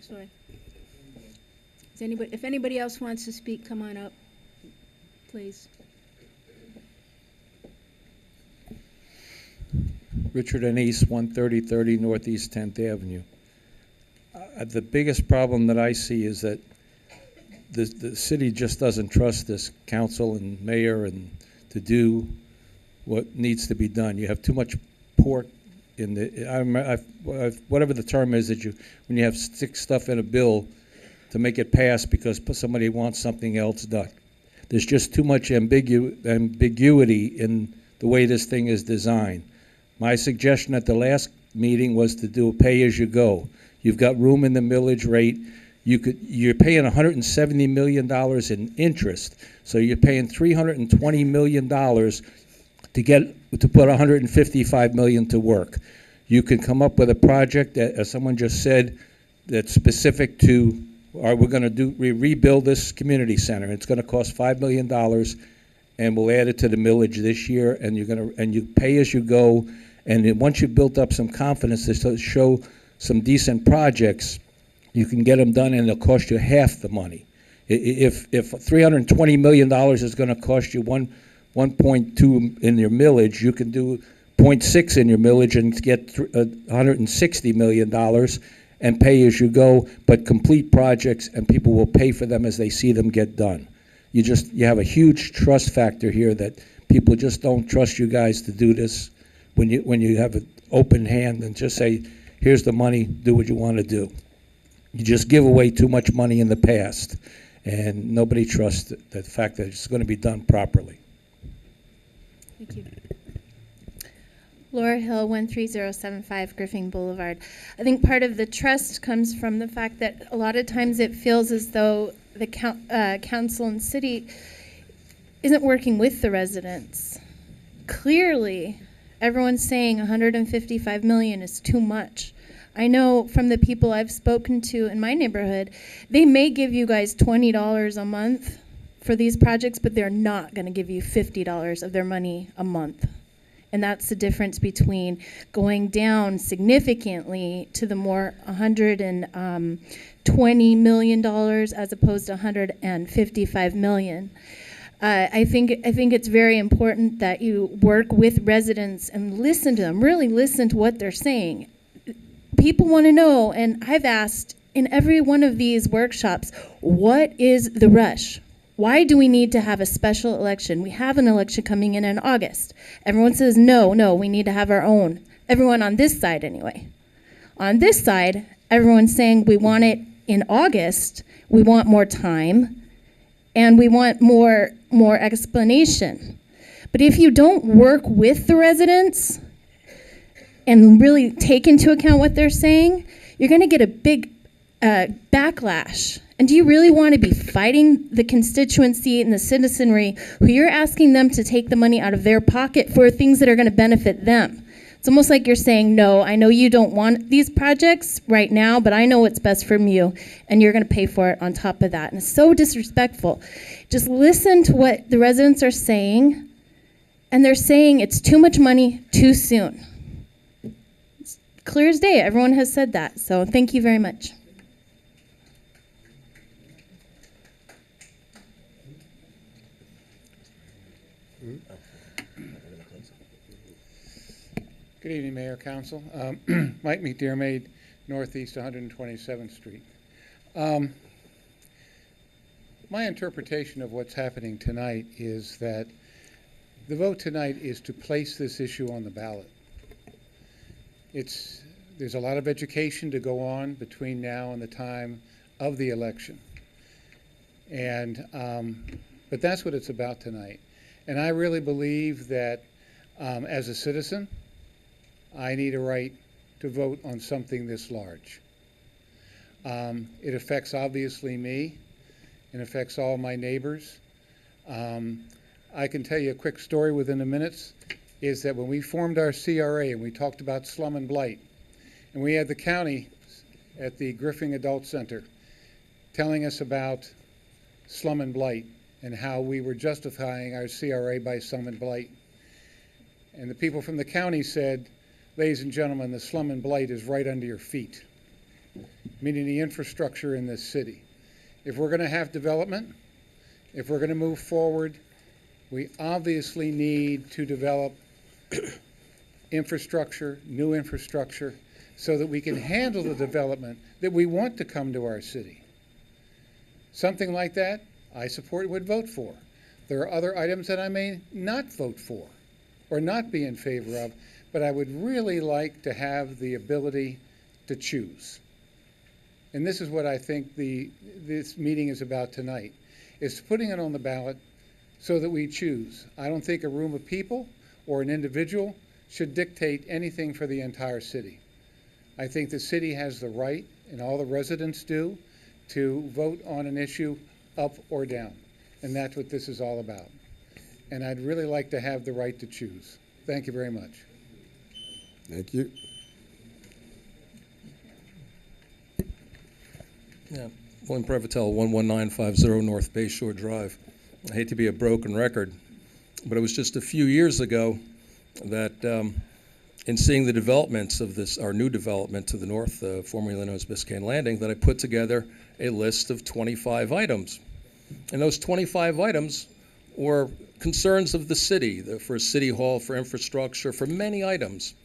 Sorry. If anybody else wants to speak, come on up, please. Richard Anise, 13030 Northeast 10th Avenue. The biggest problem that I see is that the city just doesn't trust this council and mayor and to do what needs to be done. You have too much pork in the, whatever the term is that when you have stick stuff in a bill to make it pass because somebody wants something else done. There's just too much ambiguity in the way this thing is designed. My suggestion at the last meeting was to do a pay-as-you-go. You've got room in the millage rate. You're paying $170 million in interest, so you're paying $320 million to put $155 million to work. You can come up with a project that, as someone just said, that's specific to, we're going to rebuild this community center. It's going to cost $5 million, and we'll add it to the millage this year. And you pay as you go. And then once you've built up some confidence to show some decent projects, you can get them done, and it'll cost you half the money. If $320 million is going to cost you 1.2 in your millage, you can do 0.6 in your millage and get $160 million and pay as you go, but complete projects, and people will pay for them as they see them get done. You have a huge trust factor here that people just don't trust you guys to do this when you have an open hand and just say, here's the money, do what you want to do. You just give away too much money in the past, and nobody trusts the fact that it's going to be done properly. Thank you. Laura Hill, 13075 Griffin Boulevard. I think part of the trust comes from the fact that a lot of times it feels as though the council and city isn't working with the residents. Clearly, everyone's saying $155 million is too much. I know from the people I've spoken to in my neighborhood, they may give you guys $20 a month for these projects, but they're not going to give you $50 of their money a month. And that's the difference between going down significantly to the more $120 million as opposed to $155 million. I think it's very important that you work with residents and listen to them, really listen to what they're saying. People want to know, and I've asked in every one of these workshops, what is the rush? Why do we need to have a special election? We have an election coming in August. Everyone says, no, we need to have our own. Everyone on this side, anyway. On this side, everyone's saying we want it in August, we want more time, and we want more explanation. But if you don't work with the residents and really take into account what they're saying, you're going to get a big backlash. And do you really want to be fighting the constituency and the citizenry who you're asking them to take the money out of their pocket for things that are going to benefit them? It's almost like you're saying, no, I know you don't want these projects right now, but I know what's best for you, and you're going to pay for it on top of that. And it's so disrespectful. Just listen to what the residents are saying, and they're saying it's too much money too soon. It's clear as day. Everyone has said that. So thank you very much. Good evening, Mayor, Council. Mike McDermott, Northeast 127th Street. My interpretation of what's happening tonight is that the vote tonight is to place this issue on the ballot. There's a lot of education to go on between now and the time of the election. But that's what it's about tonight. And I really believe that as a citizen, I need a right to vote on something this large. It affects, obviously, me. It affects all my neighbors. I can tell you a quick story within a minute, is that when we formed our CRA and we talked about slum and blight, and we had the county at the Griffin Adult Center telling us about slum and blight and how we were justifying our CRA by slum and blight. And the people from the county said, ladies and gentlemen, the slum and blight is right under your feet. meaning the infrastructure in this city. If we're going to have development, if we're going to move forward, we obviously need to develop infrastructure, new infrastructure, so that we can handle the development that we want to come to our city. Something like that, I would vote for. There are other items that I may not vote for or not be in favor of, but I would really like to have the ability to choose. And this is what I think this meeting is about tonight, is putting it on the ballot so that we choose. I don't think a room of people or an individual should dictate anything for the entire city. I think the city has the right, and all the residents do, to vote on an issue up or down. And that's what this is all about. And I'd really like to have the right to choose. Thank you very much. Thank you. Yeah, William Prevotel, 11950 North Bay Shore Drive. I hate to be a broken record, but it was just a few years ago that in seeing the developments of this, our new development to the north, formerly known as Biscayne Landing, that I put together a list of 25 items. And those 25 items were concerns of the city, for City Hall, for infrastructure, for many items.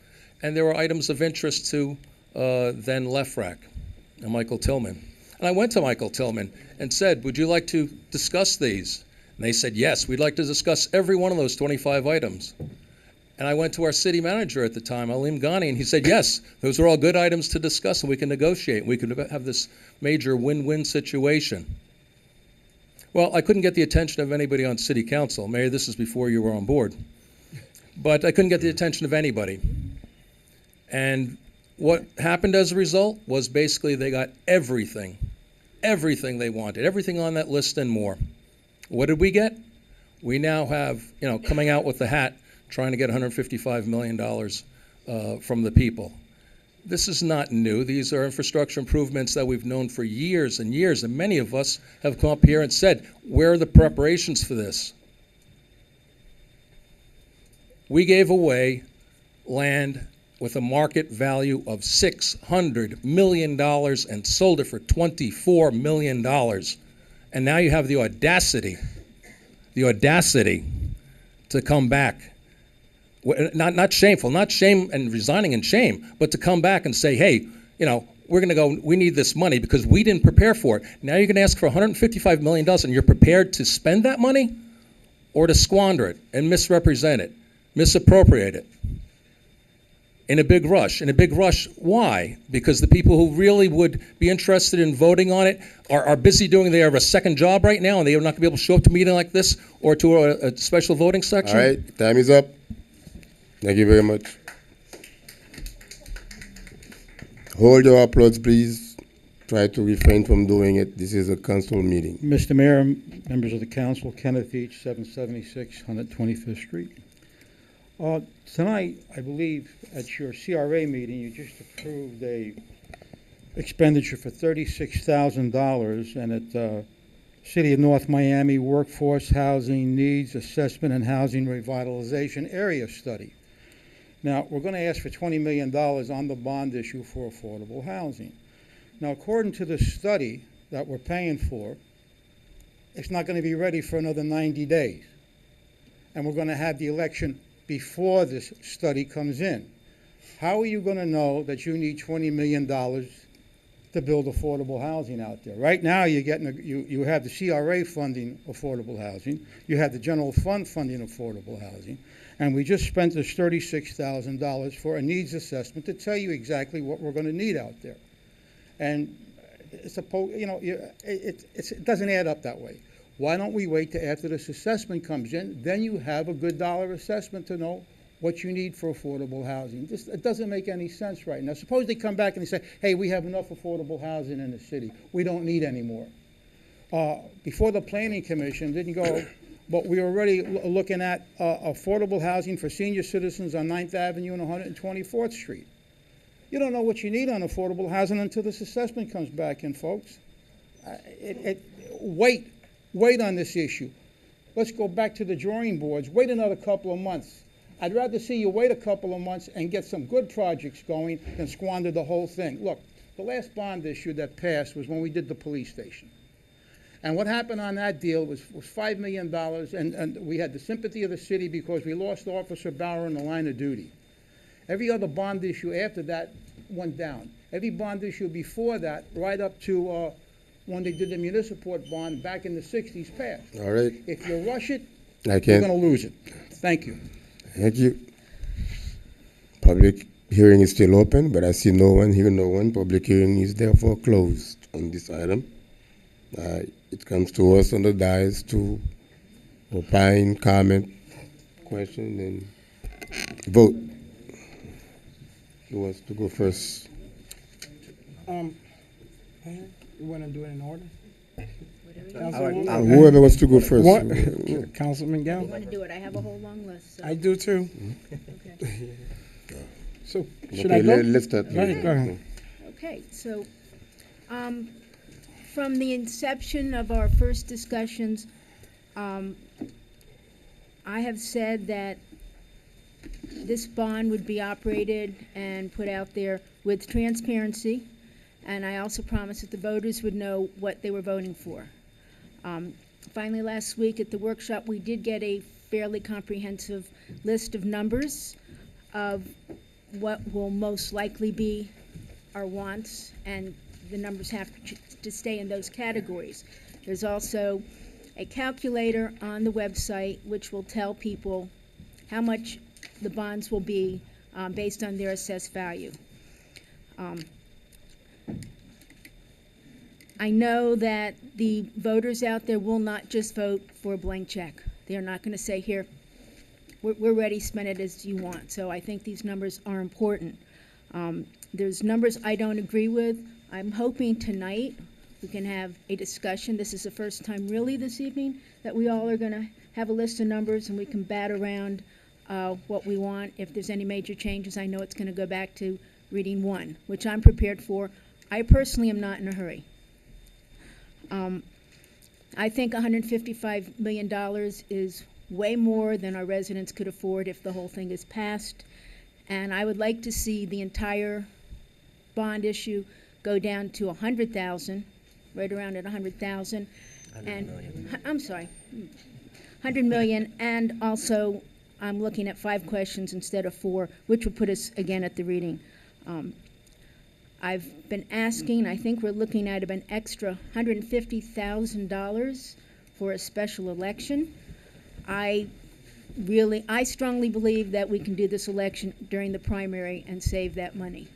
And there were items of interest to then Lefrak and Michael Tillman. And I went to Michael Tillman and said, would you like to discuss these? And they said, yes, we'd like to discuss every one of those 25 items. And I went to our city manager at the time, Alim Ghani, and he said, yes, those are all good items to discuss, and we can negotiate. We can have this major win-win situation. Well, I couldn't get the attention of anybody on city council. Mayor, this is before you were on board. But I couldn't get the attention of anybody. And what happened as a result was basically they got everything they wanted, everything on that list and more. What did we get? We now have, coming out with the hat, trying to get $155 million from the people. This is not new. These are infrastructure improvements that we've known for years and years, and many of us have come up here and said, where are the preparations for this? We gave away land with a market value of $600 million and sold it for $24 million. And now you have the audacity to come back. Not shameful, not shame and resigning in shame, but to come back and say, hey, we're going to go, we need this money because we didn't prepare for it. Now you're going to ask for $155 million and you're prepared to spend that money or to squander it and misrepresent it, misappropriate it in a big rush. In a big rush, why? Because the people who really would be interested in voting on it are busy doing, they have a second job right now and they are not going to be able to show up to a meeting like this or to a special voting section. All right, time is up. Thank you very much. Hold your applause, please. Try to refrain from doing it. This is a council meeting. Mr. Mayor, members of the council, Kenneth Each, 776 125th Street. Tonight, I believe at your CRA meeting, you just approved a expenditure for $36,000 and at City of North Miami Workforce Housing Needs Assessment and Housing Revitalization Area Study. Now, we're going to ask for $20 million on the bond issue for affordable housing. Now, according to the study that we're paying for, it's not going to be ready for another 90 days. And we're going to have the election before this study comes in. How are you going to know that you need $20 million to build affordable housing out there? Right now, you're getting you have the CRA funding affordable housing. You have the general fund funding affordable housing. And we just spent this $36,000 for a needs assessment to tell you exactly what we're going to need out there. And it's it doesn't add up that way. Why don't we wait till after this assessment comes in? Then you have a good dollar assessment to know what you need for affordable housing. It doesn't make any sense right now. Suppose they come back and they say, hey, we have enough affordable housing in the city. We don't need any more. Before the Planning Commission didn't go, but we were already looking at affordable housing for senior citizens on 9th Avenue and 124th Street. You don't know what you need on affordable housing until this assessment comes back in, folks. Wait on this issue. Let's go back to the drawing boards. Wait another couple of months. I'd rather see you wait a couple of months and get some good projects going than squander the whole thing. Look, the last bond issue that passed was when we did the police station. And what happened on that deal was $5 million, and we had the sympathy of the city because we lost Officer Bauer in the line of duty. Every other bond issue after that went down. Every bond issue before that, right up to when they did the municipal bond back in the 60s, passed. All right, If you rush it, I you're can. going to lose it. Thank you. Thank you. Public hearing is still open, but I see no one, hear no one. Public hearing is therefore closed on this item. It comes to us on the dais to opine, comment, question, and vote. Who wants to go first? You want to do it in order? Whoever wants to go first. Councilman I Gal? want to do it. I have a whole long list, so. I do too. Okay. So, should Okay, I go? let's start. Go ahead, go ahead. Okay, so, from the inception of our first discussions, I have said that this bond would be operated and put out there with transparency, and I also promised that the voters would know what they were voting for. Finally, last week at the workshop, we did get a fairly comprehensive list of numbers of what will most likely be our wants, and the numbers have to stay in those categories. There's also a calculator on the website which will tell people how much the bonds will be based on their assessed value. I know that the voters out there will not just vote for a blank check. They're not going to say, here, we're ready, spend it as you want. So I think these numbers are important. There's numbers I don't agree with. I'm hoping tonight we can have a discussion. This is the first time really this evening that we all are going to have a list of numbers and we can bat around what we want. If there's any major changes, I know it's going to go back to reading one, which I'm prepared for. I personally am not in a hurry. I think $155 million is way more than our residents could afford if the whole thing is passed. And I would like to see the entire bond issue go down to 100,000, right around at 100,000. And I'm sorry, 100 million. And also, I'm looking at 5 questions instead of 4, which would put us again at the reading. I've been asking, I think we're looking at an extra $150,000 for a special election. I strongly believe that we can do this election during the primary and save that money.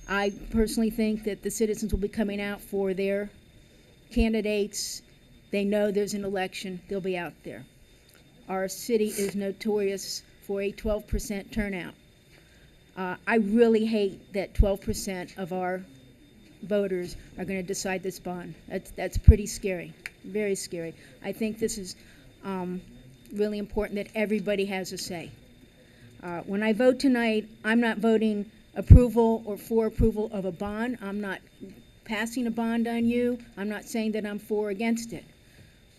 I personally think that the citizens will be coming out for their candidates. They know there's an election, they'll be out there. Our city is notorious for a 12% turnout. I really hate that 12% of our voters are going to decide this bond. That's pretty scary, very scary. I think this is really important that everybody has a say. When I vote tonight, I'm not voting approval or for approval of a bond. I'm not passing a bond on you. I'm not saying that I'm for or against it.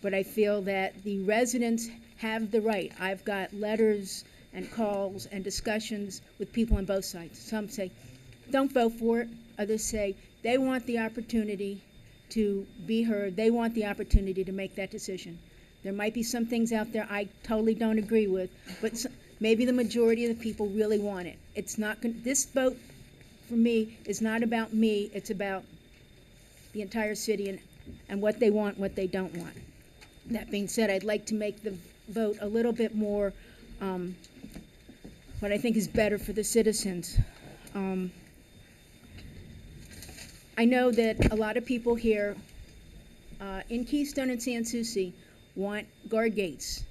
But I feel that the residents have the right. I've got letters and calls and discussions with people on both sides. Some say, don't vote for it. Others say they want the opportunity to be heard. They want the opportunity to make that decision. There might be some things out there I totally don't agree with, but maybe the majority of the people really want it. It's not this vote for me is not about me. It's about the entire city and what they want, what they don't want. That being said, I'd like to make the vote a little bit more what I think is better for the citizens. I know that a lot of people here in Keystone and Sans Souci want guard gates.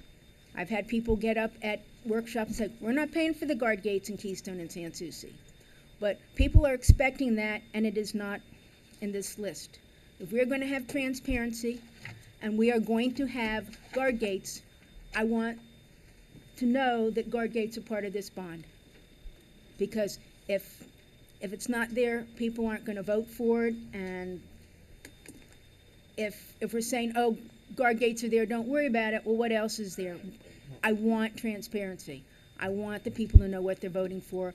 I've had people get up at workshops and say, we're not paying for the guard gates in Keystone and Sans Souci. But people are expecting that, and it is not in this list. If we're going to have transparency and we are going to have guard gates, I want to know that guard gates are part of this bond. Because if it's not there, people aren't going to vote for it. And if we're saying, oh, guard gates are there, don't worry about it, well, what else is there? I want transparency. I want the people to know what they're voting for.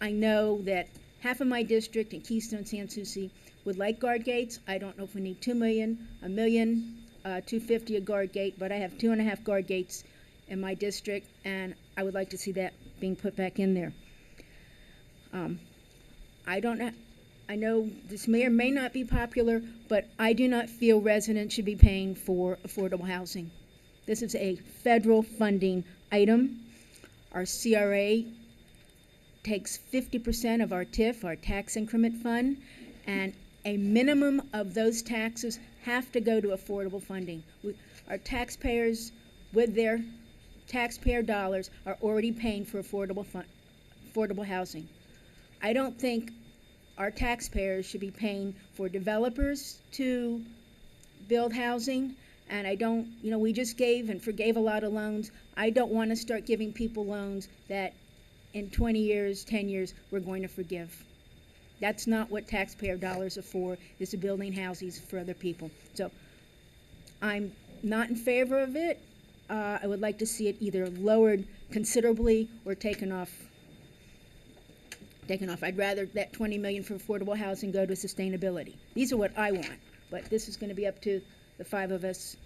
I know that half of my district in Keystone, Sans Souci would like guard gates. I don't know if we need 2 million, a million, 250 a guard gate, but I have 2.5 guard gates in my district, and I would like to see that being put back in there. I don't know. I know this may or may not be popular, but I do not feel residents should be paying for affordable housing. This is a federal funding item. Our CRA takes 50% of our TIF, our tax increment fund, and a minimum of those taxes have to go to affordable funding. Our taxpayers, with their taxpayer dollars, are already paying for affordable housing. I don't think our taxpayers should be paying for developers to build housing, and I don't, we just gave and forgave a lot of loans. I don't want to start giving people loans that in 20 years, 10 years, we're going to forgive. That's not what taxpayer dollars are for, is to building houses for other people. So I'm not in favor of it. I would like to see it either lowered considerably or taken off. I'd rather that 20 million for affordable housing go to sustainability. These are what I want, but this is going to be up to the 5 of us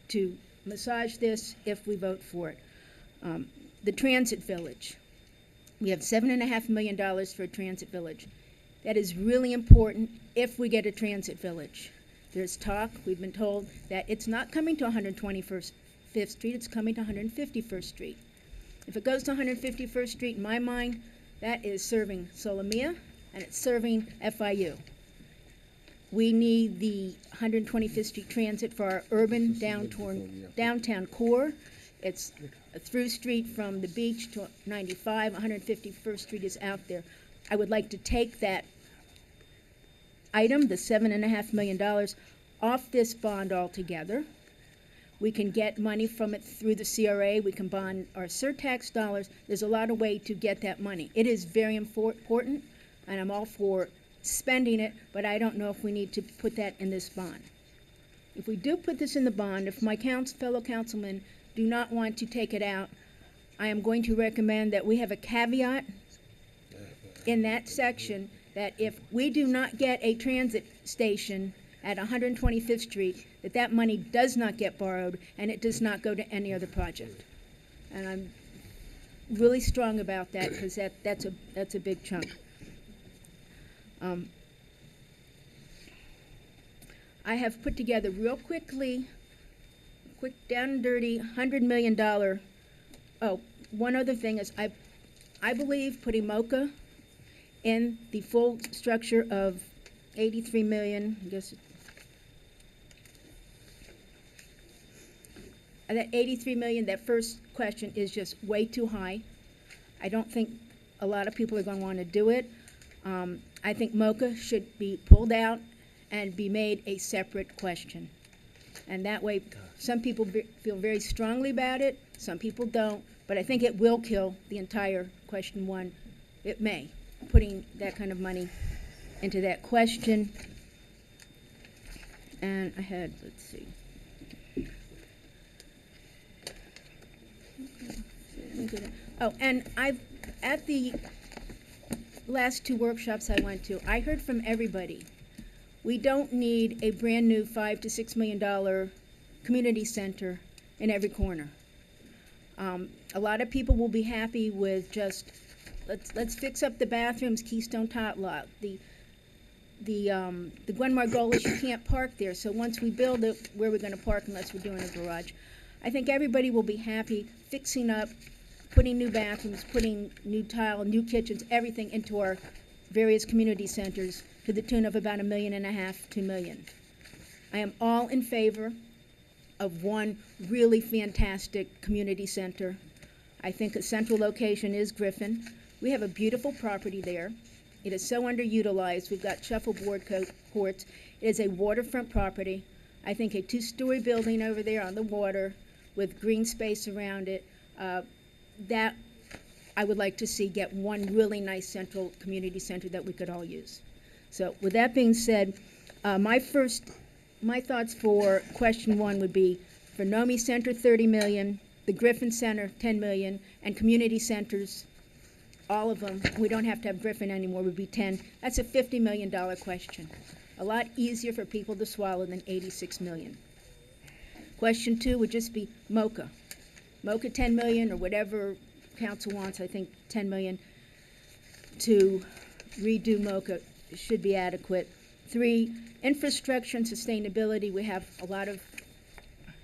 to massage this if we vote for it. The transit village. We have $7.5 million for a transit village. That is really important if we get a transit village. There's talk, we've been told, that it's not coming to 125th Street, it's coming to 151st Street. If it goes to 151st Street, in my mind, that is serving Solomia and it's serving FIU. We need the 125th Street transit for our urban downtown core. It's a through street from the beach to 95, 151st Street is out there. I would like to take that item, the $7.5 million, off this bond altogether. We can get money from it through the CRA. We can bond our surtax dollars. There's a lot of way to get that money. It is very important, and I'm all for spending it, but I don't know if we need to put that in this bond. If we do put this in the bond, if my fellow councilmen do not want to take it out, I am going to recommend that we have a caveat in that section that if we do not get a transit station at 125th Street, that money does not get borrowed and it does not go to any other project. And I'm really strong about that because that's a big chunk. I have put together real quickly, quick down and dirty, $100 million. Oh, one other thing is I believe putting MOCA in the full structure of 83 million, I guess. That 83 million, that first question is just way too high. I don't think a lot of people are going to want to do it. I think MOCA should be pulled out and be made a separate question. And that way, some people feel very strongly about it, some people don't, but I think it will kill the entire question 1. It may, putting that kind of money into that question. And I had, let's see. Oh, and at the last 2 workshops I went to, I heard from everybody, we don't need a brand new $5 to $6 million community center in every corner. A lot of people will be happy with just, let's fix up the bathrooms, Keystone Tot Lot. The Gwen Margolis, you can't park there, so once we build it, where are we going to park unless we're doing a garage? I think everybody will be happy fixing up, putting new bathrooms, putting new tile, new kitchens, everything into our various community centers to the tune of about $1.5 million, $2 million. I am all in favor of one really fantastic community center. I think a central location is Griffin. We have a beautiful property there. It is so underutilized. We've got shuffleboard courts. It is a waterfront property. I think a 2-story building over there on the water with green space around it, that I would like to see get one really nice central community center that we could all use. So with that being said, my thoughts for question 1 would be for NOMI Center, $30 million, the Griffin Center, $10 million, and community centers, all of them, we don't have to have Griffin anymore, would be 10. That's a $50 million question. A lot easier for people to swallow than 86 million. Question 2 would just be MoCA. MoCA 10 million or whatever council wants, I think 10 million to redo MoCA should be adequate. 3, infrastructure and sustainability. We have a lot of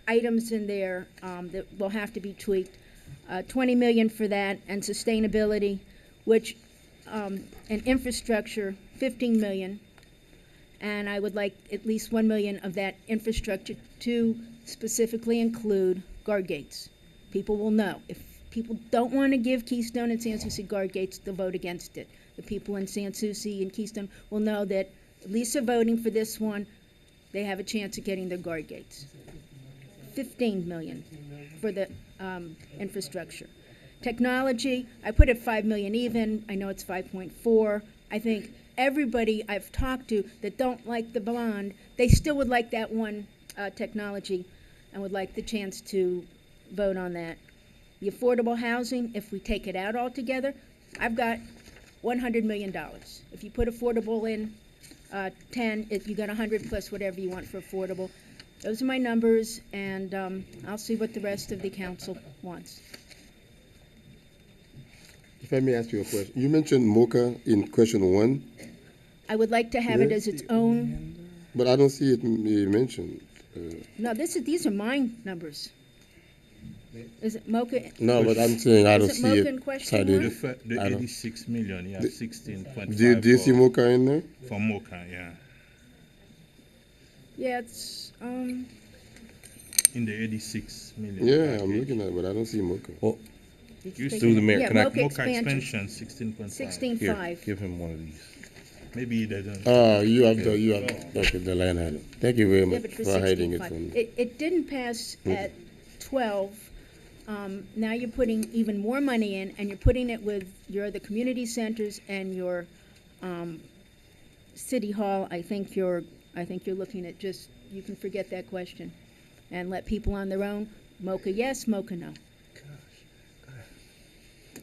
items in there that will have to be tweaked. 20 million for that, and sustainability, which, and infrastructure, 15 million. And I would like at least 1 million of that infrastructure to specifically include guard gates. People will know. If people don't want to give Keystone and Sans Souci guard gates, they'll vote against it. The people in Sans Souci and Keystone will know that at least they're voting for this one, they have a chance of getting their guard gates. 15 million for the infrastructure. Technology, I put it 5 million even. I know it's 5.4. I think everybody I've talked to that don't like the bond, they still would like that one technology and would like the chance to vote on that. The affordable housing, if we take it out altogether, I've got $100 million. If you put affordable in 10, if you got 100 plus whatever you want for affordable. Those are my numbers, and I'll see what the rest of the council wants. If I may ask you a question, you mentioned MoCA in question 1, I would like to have it Yes. as its own. but I don't see it mentioned. No, these are mine numbers. Is it MoCA? No, but I'm saying I don't Is it see MoCA it in question cited. one? The I don't- 86 million, yeah, The- 16.5 Do you see MoCA in there? for MoCA, yeah. Yeah, it's, In the 86 million. Yeah, I'm package. looking at it, but I don't see MoCA. Well, You through the mayor, yeah, can I- MoCA MoCA expansion, expansion, 16.5. 16.5. give him one of these. Maybe he doesn't. You have okay, the line item. Thank you very Yeah, much but for for hiding it 16.5. from me. It didn't pass at 12. Now you're putting even more money in, and you're putting it with your other community centers and your city hall. I think you're looking at just, you can forget that question and let people on their own. MoCA yes, MoCA no.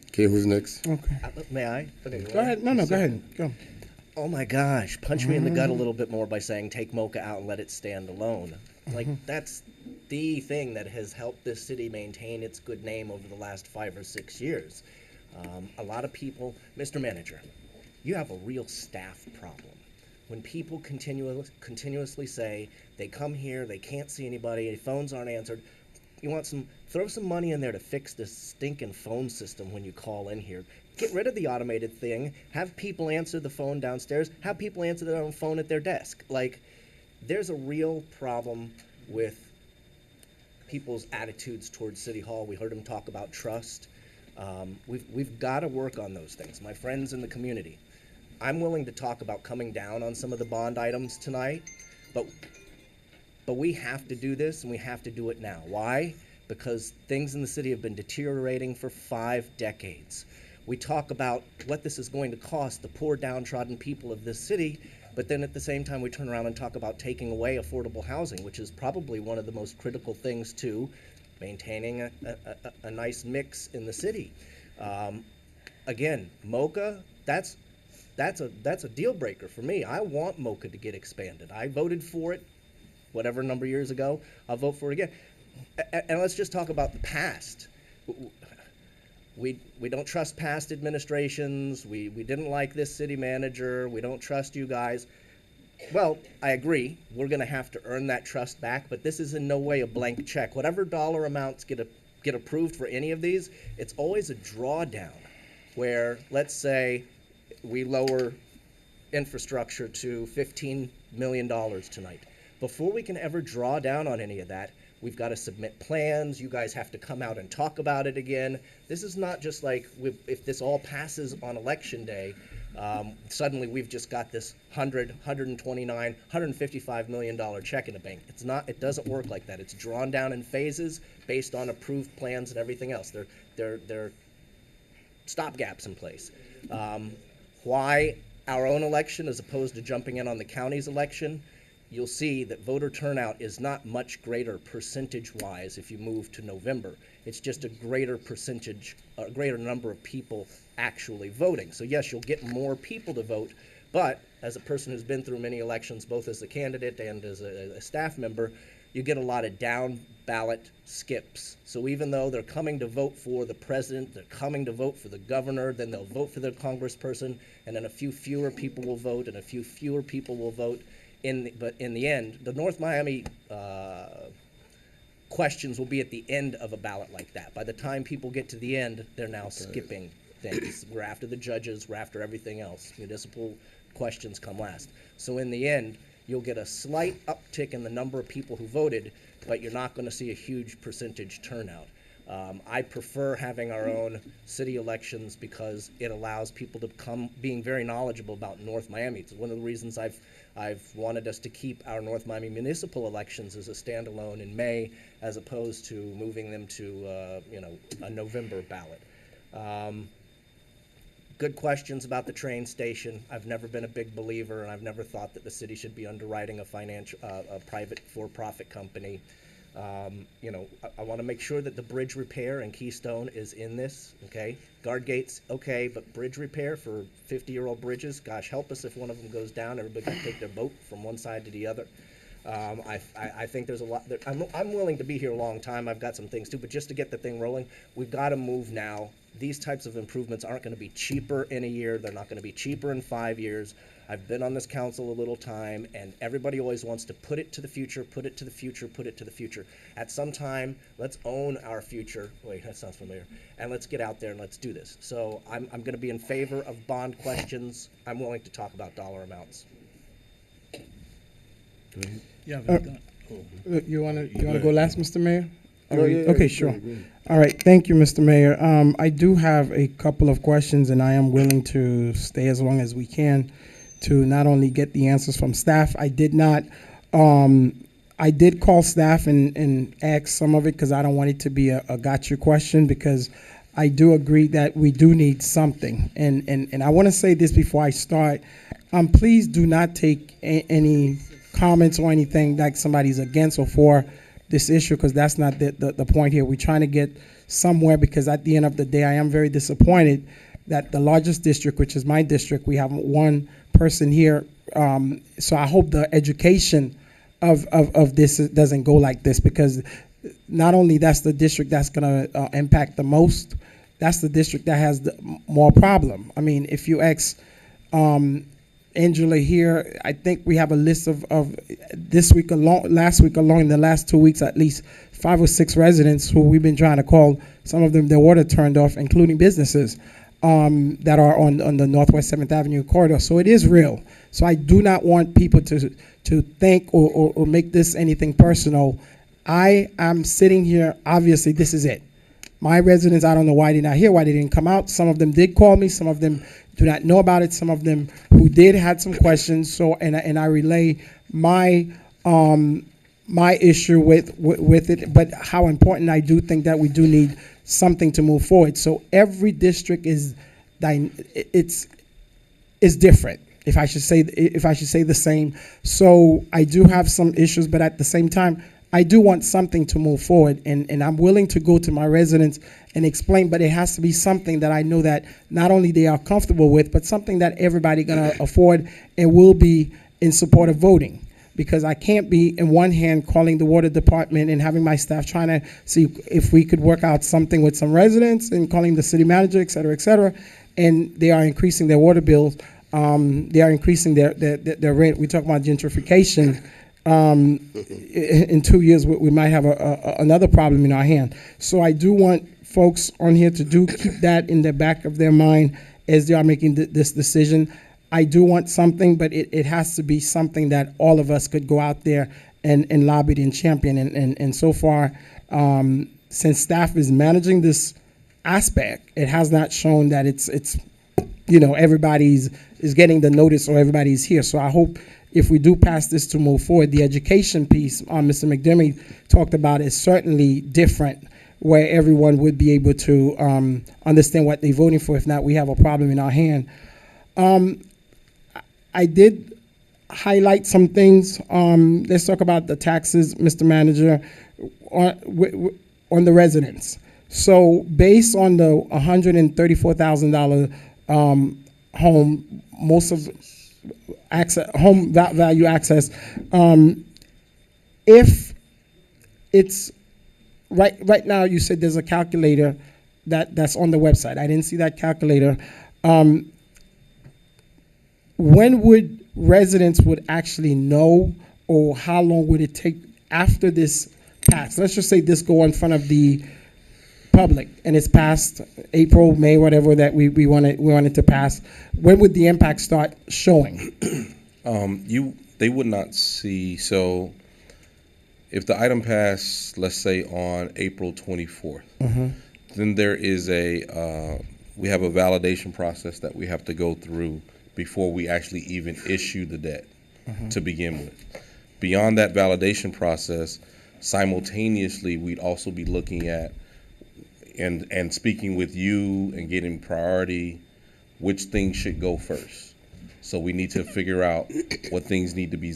Okay, who's next? Okay. May I? Go ahead. No, go ahead. Go. Oh my gosh, punch me in the gut a little bit more by saying take MoCA out and let it stand alone. Like, that's the thing that has helped this city maintain its good name over the last 5 or 6 years. A lot of people, Mr. Manager, you have a real staff problem. When people continuously say they come here, they can't see anybody, phones aren't answered, you want throw some money in there to fix this stinking phone system when you call in here. Get rid of the automated thing, have people answer the phone downstairs, have people answer their own phone at their desk. Like, there's a real problem with people's attitudes towards City Hall. We heard them talk about trust. We've got to work on those things. My friends in the community, I'm willing to talk about coming down on some of the bond items tonight, but we have to do this, and we have to do it now. Why? Because things in the city have been deteriorating for 5 decades. We talk about what this is going to cost the poor downtrodden people of this city, but then at the same time we turn around and talk about taking away affordable housing, which is probably one of the most critical things to maintaining a nice mix in the city. Again, MoCA, that's a deal breaker for me. I want MoCA to get expanded. I voted for it whatever number of years ago. I'll vote for it again. And let's just talk about the past. We don't trust past administrations. We didn't like this city manager. We don't trust you guys. Well, I agree. We're going to have to earn that trust back, but this is in no way a blank check. Whatever dollar amounts get approved for any of these, it's always a drawdown where, let's say, we lower infrastructure to $15 million tonight. Before we can ever draw down on any of that, we've got to submit plans. You guys have to come out and talk about it again. This is not just like if this all passes on election day, suddenly we've just got this $100, $129, $155 million check in the bank. It's not. It doesn't work like that. It's drawn down in phases based on approved plans and everything else. They're stopgaps in place. Why our own election as opposed to jumping in on the county's election? you'll see that voter turnout is not much greater percentage-wise if you move to November. It's just a greater percentage, a greater number of people actually voting. So yes, you'll get more people to vote, but as a person who's been through many elections, both as a candidate and as a staff member, you get a lot of down ballot skips. So even though they're coming to vote for the president, they're coming to vote for the governor, then they'll vote for their congressperson, and then a few fewer people will vote, and a few fewer people will vote. But in the end, the North Miami questions will be at the end of a ballot like that. By the time people get to the end, they're now skipping things. We're after the judges, we're after everything else. Municipal questions come last. So in the end, you'll get a slight uptick in the number of people who voted, but you're not going to see a huge percentage turnout. I prefer having our own city elections because it allows people to come being very knowledgeable about North Miami. It's one of the reasons I've wanted us to keep our North Miami municipal elections as a standalone in May, as opposed to moving them to a November ballot. Good questions about the train station. I've never been a big believer, and I've never thought that the city should be underwriting a private for-profit company. I want to make sure that the bridge repair and Keystone is in this, okay? Guard gates, okay, but bridge repair for 50-year-old bridges, gosh, help us if one of them goes down, everybody can take their boat from one side to the other. I think there's a lot, I'm willing to be here a long time, I've got some things too, but just to get the thing rolling, we've got to move now. These types of improvements aren't going to be cheaper in a year, they're not going to be cheaper in 5 years. I've been on this council a little time, and everybody always wants to put it to the future, put it to the future, put it to the future. At some time, let's own our future. Wait, that sounds familiar. And let's get out there and let's do this. So I'm going to be in favor of bond questions. I'm willing to talk about dollar amounts. Yeah. You wanna go last, Mr. Mayor? No, yeah, Okay, yeah, sure. go ahead. All right, thank you, Mr. Mayor. I do have a couple of questions, and I am willing to stay as long as we can to not only get the answers from staff. I did call staff and ask some of it because I don't want it to be a gotcha question, because I do agree that we do need something. And I want to say this before I start. Please do not take any comments or anything like somebody's against or for this issue, because that's not the point here. We're trying to get somewhere, because at the end of the day, I am very disappointed that the largest district, which is my district, we have one person here. So I hope the education of this doesn't go like this, because not only that's the district that's going to impact the most, that's the district that has the more problem. I mean, if you ask Angela here, I think we have a list of this week alone, last week alone, in the last 2 weeks, at least 5 or 6 residents who we've been trying to call, some of them their water turned off, including businesses that are on the Northwest 7th Avenue corridor. So it is real. So I do not want people to think or make this anything personal. I am sitting here, obviously this is it. My residents, I don't know why they're not here, why they didn't come out. Some of them did call me, some of them do not know about it, some of them who did had some questions. So and I relay my my issue with it, but how important I do think that we do need something to move forward. So every district is different, if I should say the same. So I do have some issues, but at the same time, I do want something to move forward, and I'm willing to go to my residents and explain, but it has to be something that I know that not only they are comfortable with, but something that everybody gonna afford and will be in support of voting. Because I can't be in one hand calling the water department and having my staff trying to see if we could work out something with some residents, and calling the city manager, et cetera, and they are increasing their water bills. They are increasing their rent. We talk about gentrification. In 2 years, we might have another problem in our hand. So I do want folks on here to keep that in the back of their mind as they are making this decision. I do want something, but it has to be something that all of us could go out there and lobby and champion. And so far, since staff is managing this aspect, it has not shown that it's everybody's is getting the notice or everybody's here. So I hope if we do pass this to move forward, the education piece Mr. McDermott talked about is certainly different, where everyone would be able to understand what they're voting for. If not, we have a problem in our hand. I did highlight some things. Let's talk about the taxes, Mr. Manager, on the residents. So based on the $134,000 home, most of home value access, if it's right now, you said there's a calculator that's on the website. I didn't see that calculator. When would residents would actually know, or how long would it take after this passed? Let's just say this go in front of the public and it's passed April, May, whatever that we wanted to pass. When would the impact start showing? They would not see. So if the item passed, let's say on April 24th, then there is we have a validation process that we have to go through before we actually even issue the debt to begin with. Beyond that validation process, simultaneously, we'd also be looking at and speaking with you and getting priority, which things should go first. So we need to figure out what things need to be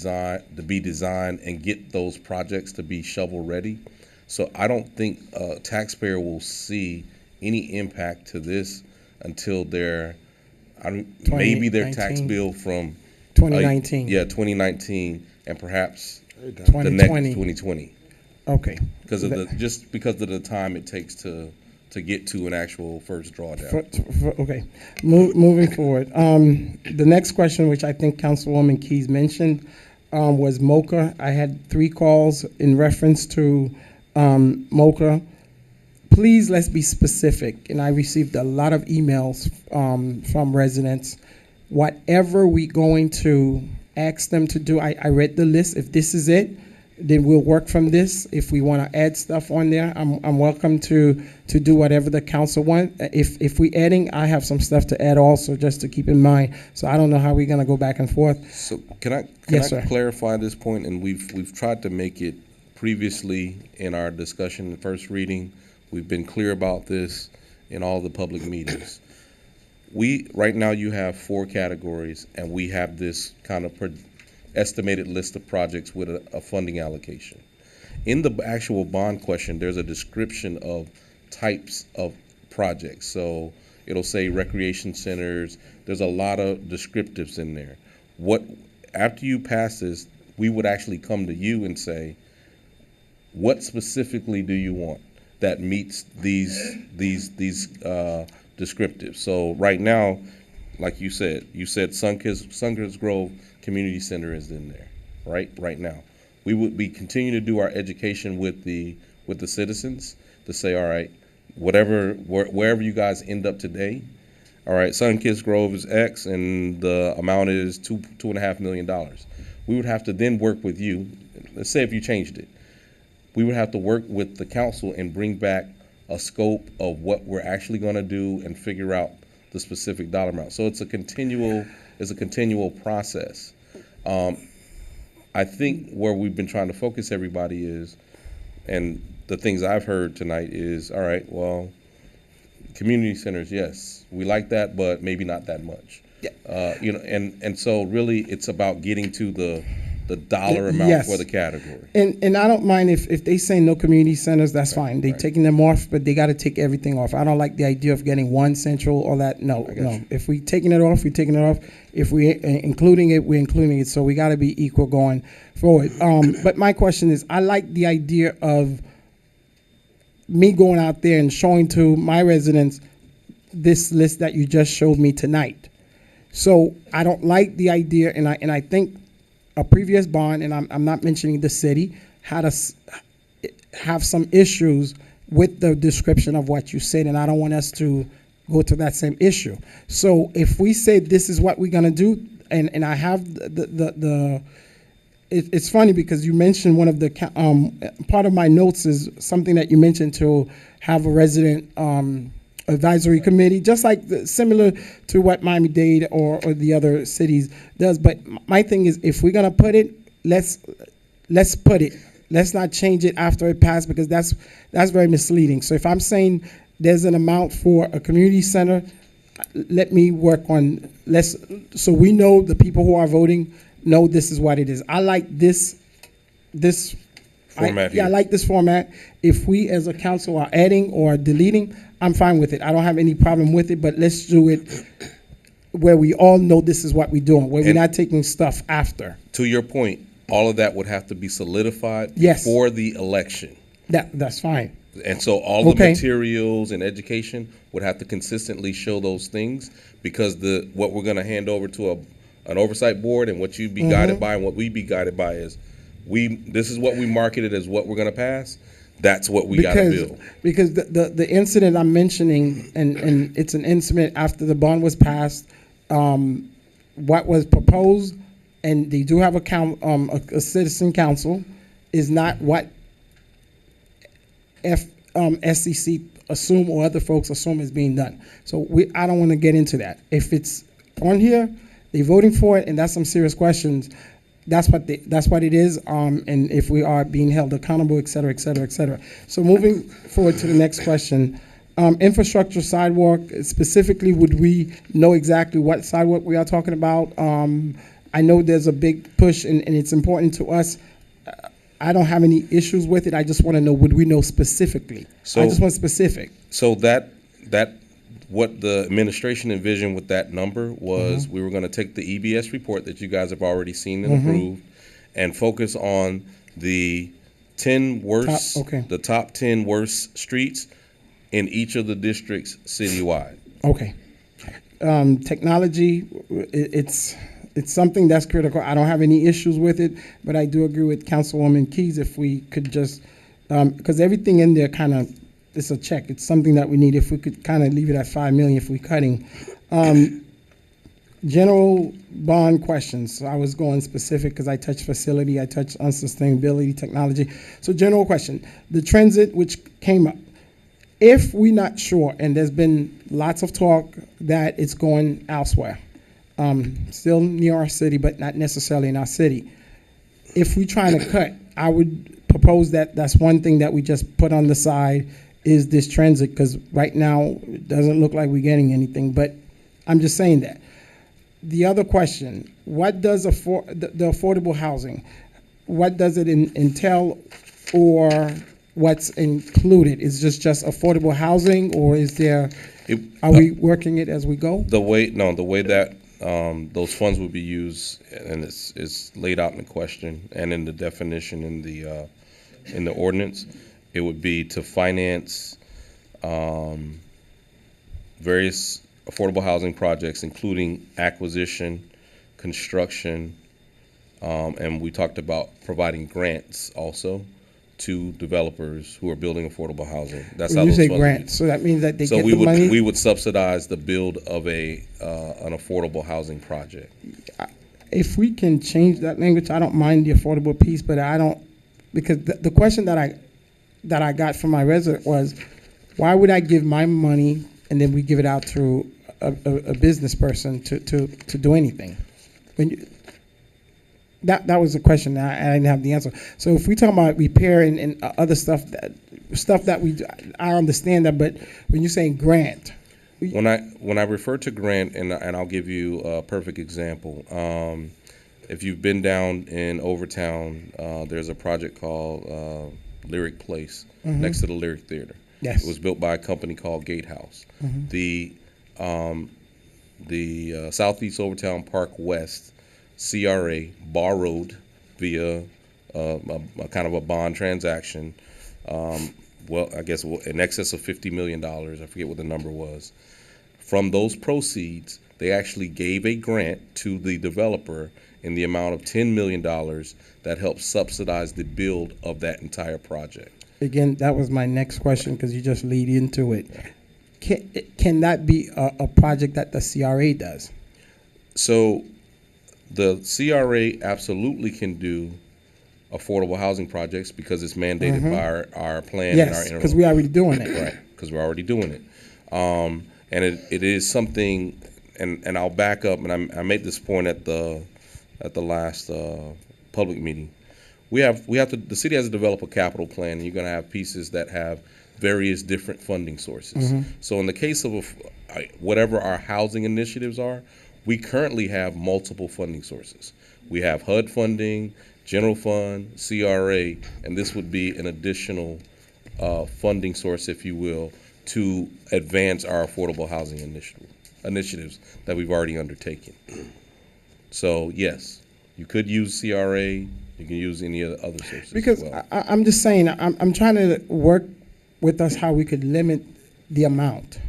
designed and get those projects to be shovel ready. So I don't think a taxpayer will see any impact to this until maybe their tax bill from 2019. 2019, and perhaps the 2020. next 2020. Okay. Because of the time it takes to get to an actual first drawdown. Okay. Moving forward. The next question, which I think Councilwoman Keys mentioned, was MOCA. I had 3 calls in reference to MOCA. Please, let's be specific. And I received a lot of emails from residents. Whatever we're going to ask them to do, I read the list. If this is it, then we'll work from this. If we want to add stuff on there, I'm welcome to do whatever the council want. If we adding, I have some stuff to add also, just to keep in mind. So I don't know how we're gonna go back and forth. So can I clarify this point? And we've tried to make it previously in our discussion in first reading. We've been clear about this in all the public meetings. Right now you have 4 categories, and we have this kind of estimated list of projects with a funding allocation. In the actual bond question, there's a description of types of projects. So it'll say recreation centers. There's a lot of descriptives in there. After you pass this, we would actually come to you and say, what specifically do you want that meets these descriptives? So right now, like you said Sunkist Grove Community Center is in there, right now. We would be continuing to do our education with the citizens to say, all right, wherever you guys end up today, all right, Sunkist Grove is X and the amount is $2.5 million. We would have to then work with you. Let's say if you changed it, we would have to work with the council and bring back a scope of what we're actually going to do and figure out the specific dollar amount. So it's a continual process. I think where we've been trying to focus everybody is, and the things I've heard tonight is, all right, well, community centers, yes, we like that, but maybe not that much. Yeah. And so really it's about getting to the dollar amount for the category. And I don't mind if they say no community centers, that's fine. They're taking them off, but they got to take everything off. I don't like the idea of getting one central or that. No. If we taking it off, we're taking it off. If we including it, we're including it. So we got to be equal going forward. But my question is, I like the idea of me going out there and showing to my residents this list that you just showed me tonight. So I don't like the idea, and I think a previous bond, and I'm not mentioning the city, had us have some issues with the description of what you said, and I don't want us to go to that same issue. So if we say this is what we're gonna do, and I have it's funny because you mentioned one of the part of my notes is something that you mentioned, to have a resident advisory committee, just like similar to what Miami-Dade or the other cities does. But my thing is, if we're gonna put it, let's put it. Let's not change it after it passed, because that's very misleading. So if I'm saying there's an amount for a community center, let me work on so we know the people who are voting no, this is what it is. I like this Format yeah, I here. like this format. If we as a council are adding or deleting, I'm fine with it. I don't have any problem with it, but let's do it where we all know this is what we're doing, where we're And- not taking stuff after. To your point, all of that would have to be solidified Yes. before the election. That's fine. And so all the Okay. materials and education would have to consistently show those things, because what we're gonna hand over to an oversight board and what you be guided by and what we be guided by is, this is what we marketed as what we're gonna pass. That's what we gotta build. Because the incident I'm mentioning, and it's an incident after the bond was passed, what was proposed, and they do have a citizen council, is not what SCC assume or other folks assume is being done. So I don't want to get into that. If it's on here, they're voting for it, and that's some serious questions. That's what it is, and if we are being held accountable, et cetera, et cetera, et cetera. So moving forward to the next question, infrastructure sidewalk, specifically, would we know exactly what sidewalk we are talking about? I know there's a big push, and it's important to us. I don't have any issues with it. I just want to know, would we know specifically? So- I just want specific. So what the administration envisioned with that number was, we were gonna take the EBS report that you guys have already seen and approved and focus on the 10 worst, okay. the top 10 worst streets in each of the districts citywide. Okay. Technology, it's something that's critical. I don't have any issues with it, but I do agree with Councilwoman Keys if we could just, because everything in there kind of, it's a check. It's something that we need. If we could kind of leave it at 5 million if we're cutting. General bond questions. So I was going specific because I touched facility, I touched on sustainability, technology. So general question, the transit which came up. If we're not sure, and there's been lots of talk that it's going elsewhere, still near our city, but not necessarily in our city. If we're trying to cut, I would propose that that's one thing that we just put on the side is this transit, because right now it doesn't look like we're getting anything, but I'm just saying that. The other question, what does the affordable housing, what does it entail, or what's included? Is this just affordable housing, or is there, are we working it as we go? The way that those funds would be used, and it's laid out in the question and in the definition in the ordinance, it would be to finance various affordable housing projects, including acquisition, construction, and we talked about providing grants also to developers who are building affordable housing. That's how When you those say funds would be grants, so that means that they So get we the would money? we would subsidize the build of an affordable housing project. If we can change that language, I don't mind the affordable piece, but I don't, because the question that I got from my resident was, why would I give my money and then we give it out to a business person to do anything? That was the question. I didn't have the answer. So if we talk about repair and other stuff that we do, I understand that. But when you're saying grant, When I refer to grant, and I'll give you a perfect example. If you've been down in Overtown, there's a project called Lyric Place next to the Lyric Theater. Yes. It was built by a company called Gatehouse. The Southeast Overtown Park West CRA borrowed via a kind of a bond transaction, I guess in excess of $50 million. I forget what the number was. From those proceeds, they actually gave a grant to the developer in the amount of $10 million that helped subsidize the build of that entire project. again, that was my next question because you just lead into it. Can that be a project that the CRA does? So the CRA absolutely can do affordable housing projects because it's mandated by our plan and our Yes, interlocal. because we're already doing it. Right, because we're already doing it. And it is something, and I'll back up, and I made this point at the last public meeting. The city has to develop a capital plan, and you're gonna have pieces that have various different funding sources. So in the case of whatever our housing initiatives are, We currently have multiple funding sources. We have HUD funding, general fund, CRA, and this would be an additional funding source, if you will, to advance our affordable housing initiatives that we've already undertaken. So yes, you could use CRA, you can use any of the other sources Because as well. I'm just saying, I'm trying to work with us how we could limit the amount.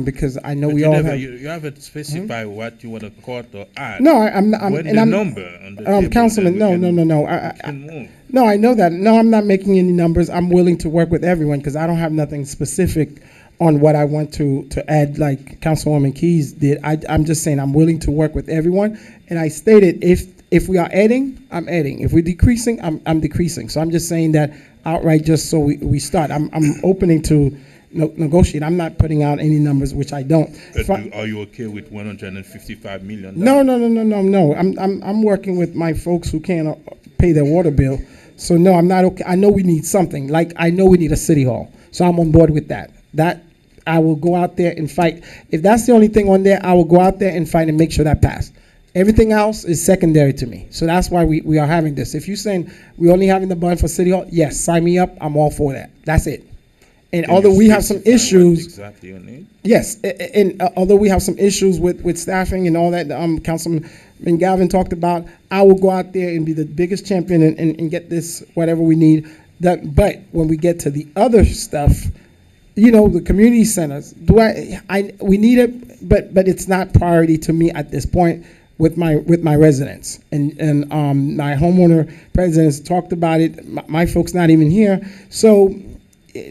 Because I know But we you all never, have. you haven't specified what you want to cut or add. No, I'm not. When And the I'm, number on the table, Councilman, then we no. can move. No, I know that. No, I'm not making any numbers. I'm willing to work with everyone because I don't have nothing specific on what I want to add like Councilwoman Keys did. I'm just saying I'm willing to work with everyone. And I stated if we are adding, I'm adding. If we're decreasing, I'm decreasing. So I'm just saying that outright just so we start. I'm opening to negotiate. I'm not putting out any numbers, which I don't. But If I- are you okay with 155 million? No. I'm working with my folks who can't pay their water bill. So no, I'm not okay. I know we need something. Like I know we need a city hall. So I'm on board with that. That I will go out there and fight. If that's the only thing on there, I will go out there and fight and make sure that passed. Everything else is secondary to me. So that's why we are having this. If you're saying we only having the bond for city hall, yes, sign me up. I'm all for that. That's it. And Can although you we have some specify what issues, exactly you need? yes, and although we have some issues with staffing and all that, Councilman Galvin talked about, I will go out there and be the biggest champion and get this, whatever we need. But when we get to the other stuff, the community centers, we need it, but it's not priority to me at this point with my residents. And my homeowner presidents talked about it. My folks not even here. So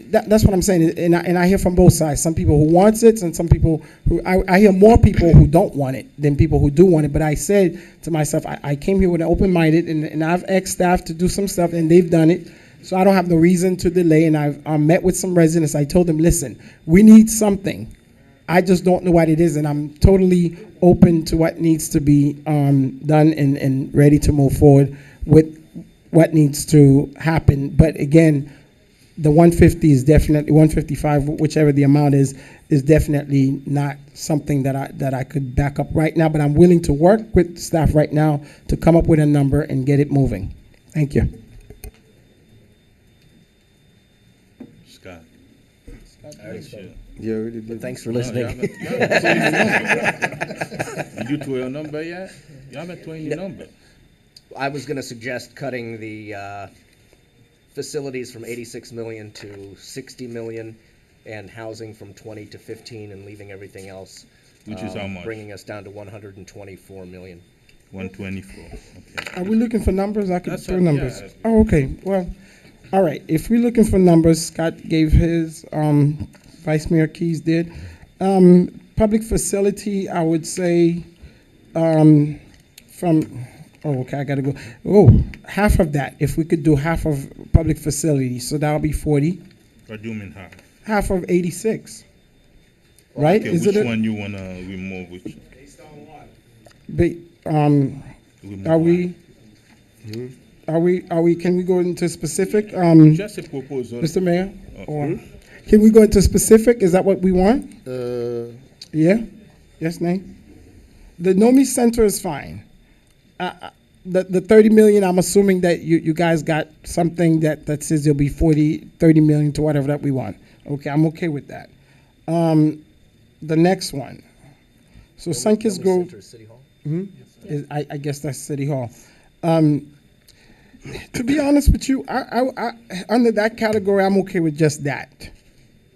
that's what I'm saying, and I hear from both sides. Some people who wants it, and some people who I hear more people who don't want it than people who do want it. But I said to myself, I came here with an open-minded, and I've asked staff to do some stuff, and they've done it. So I don't have no reason to delay. And I've met with some residents. I told them, listen, we need something. I just don't know what it is, and I'm totally open to what needs to be done and ready to move forward with what needs to happen. But again, the 150 is definitely 155, whichever the amount is definitely not something that I could back up right now. But I'm willing to work with staff right now to come up with a number and get it moving. Thank you. Scott. You already did. Thanks for No, listening. you haven't told your number. Did you throw your number yet? You haven't told your number. I was going to suggest cutting the facilities from 86 million to 60 million, and housing from 20 to 15, and leaving everything else. Which is how much? Bringing us down to 124 million. 124. Okay. Are we looking for numbers? I could That's throw a- numbers. yeah. Oh, okay. Well, all right. If we're looking for numbers, Scott gave his, Vice Mayor Keys did. Public facility, I would say, I gotta go. Oh, half of that, if we could do half of public facilities, so that'll be 40. What do you mean half? Half of 86. Right? Okay, Is which it one you want to remove? Which? remove are we, can we go into specific? Just a proposal. Mr. Mayor? Okay. Or, can we go into specific? Is that what we want? Yeah? Yes, Nay? The NOMI Center is fine. The 30 million, I'm assuming that you guys got something that says there'll be 30 million to whatever that we want. Okay, I'm okay with that. The next one. So Sunkist Grove. Center, City Hall. I guess that's City Hall. To be honest with you, I under that category, I'm okay with just that.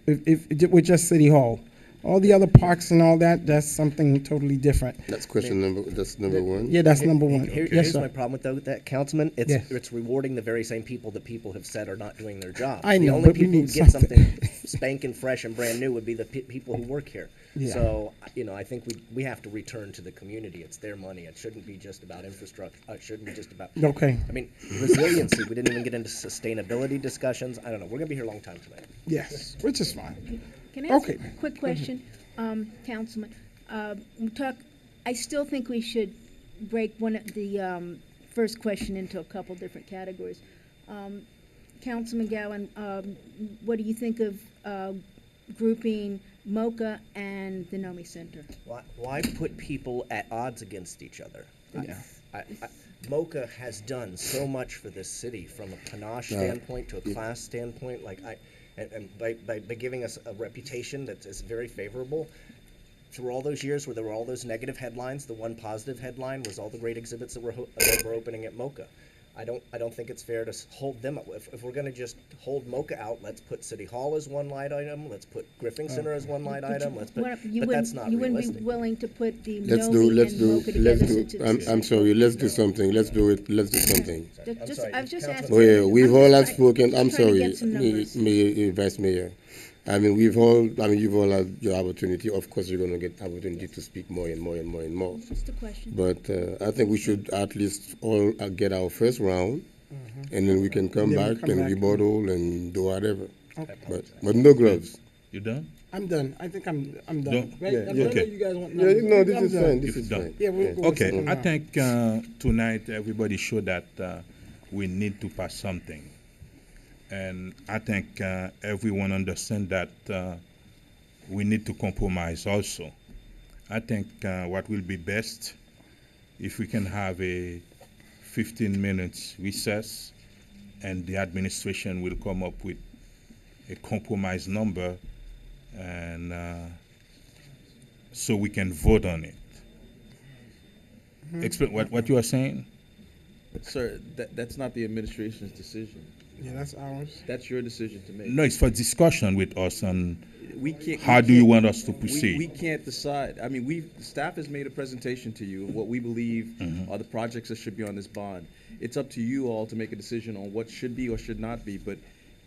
If with just City Hall. All the other parks and all that, that's something totally different. That's that's number one. Yeah, that's number one. Here's Yes, my sir. problem with that, Councilman. Yes. It's rewarding the very same people that people have said are not doing their job. I The know, only but we people who need get something. something spanking fresh and brand new would be the people who work here. Yeah. So, I think we have to return to the community. It's their money. It shouldn't be just about infrastructure. It shouldn't be just about. Okay. I mean, resiliency. We didn't even get into sustainability discussions. I don't know. We're gonna be here a long time tonight. Yes, which is fine. Can I ask Okay. a quick question, Councilman? I still think we should break one of the first question into a couple different categories. Councilman Gowan, what do you think of grouping MoCA and the NOMI Center. Why put people at odds against each other? MoCA has done so much for this city from a panache standpoint to a class standpoint. And by giving us a reputation that is very favorable. Through all those years where there were all those negative headlines, the one positive headline was all the great exhibits that were opening at MoCA. I don't think it's fair to hold them up. If we're going to just hold MoCA out, let's put City Hall as one line item. Let's put Griffin Center as one line item. But that's not You wouldn't realistic. be willing to put the Let's NOMI do, let's and do, MoCA together let's since do, it's. I'm sorry, let's do something, let's do it, let's do something. I was just asking. Oh yeah, we've I'm all just have trying- spoken, I'm trying to sorry, get some numbers. Vice Mayor. You've all had your opportunity, of course you're gonna get opportunity to speak more and more and more and more. Just a question. But I think we should at least all get our first round, and then we can come Then we'll back come and back. rebuttal and do whatever. Okay. But no gloves. You done? I'm done. I think I'm done. Done? Right? Yeah, I yeah. know Okay. you guys want. Yeah, no, this I'm is done. fine, this You're is done. fine. Yeah, we'll go Okay, second I round. think tonight everybody showed that we need to pass something. And I think everyone understands that we need to compromise also. I think what will be best if we can have a 15 minutes recess and the administration will come up with a compromise number and so we can vote on it. Explain what you are saying. Sir, that's not the administration's decision. Yeah, that's ours. That's your decision to make. No, it's for discussion with us on We can't. how do you want us to proceed. We can't decide. I mean, the staff has made a presentation to you of what we believe are the projects that should be on this bond. It's up to you all to make a decision on what should be or should not be, but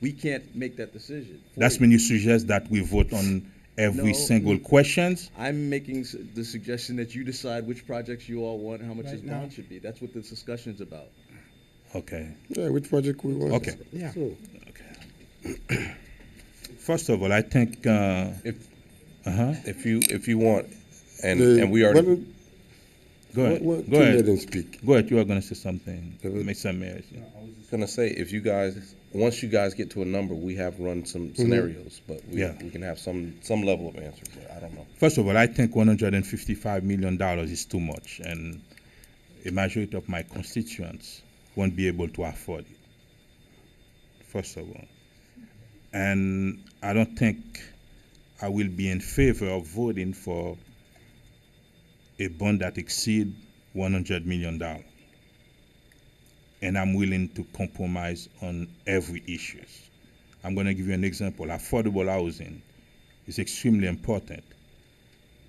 we can't make that decision. That's when you suggest that we vote on every No. single questions. I'm making the suggestion that you decide which projects you all want and how much Right this now. bond should be. That's what this discussion's about. Okay. Yeah, which project we want. Okay. Yeah. So, First of all, I think. If you want, and the- we already. what- Go ahead. what- Go to let ahead. them speak. Go ahead. You are going to say something, Go ahead. Mr. Mayor. Gonna say, if you guys, once you guys get to a number, we have run some scenarios, but Yeah. we can have some level of answer, but I don't know. First of all, I think $155 million is too much, and a majority of my constituents won't be able to afford it. First of all. And I don't think I will be in favor of voting for a bond that exceeds $100 million. And I'm willing to compromise on every issue. I'm going to give you an example. Affordable housing is extremely important.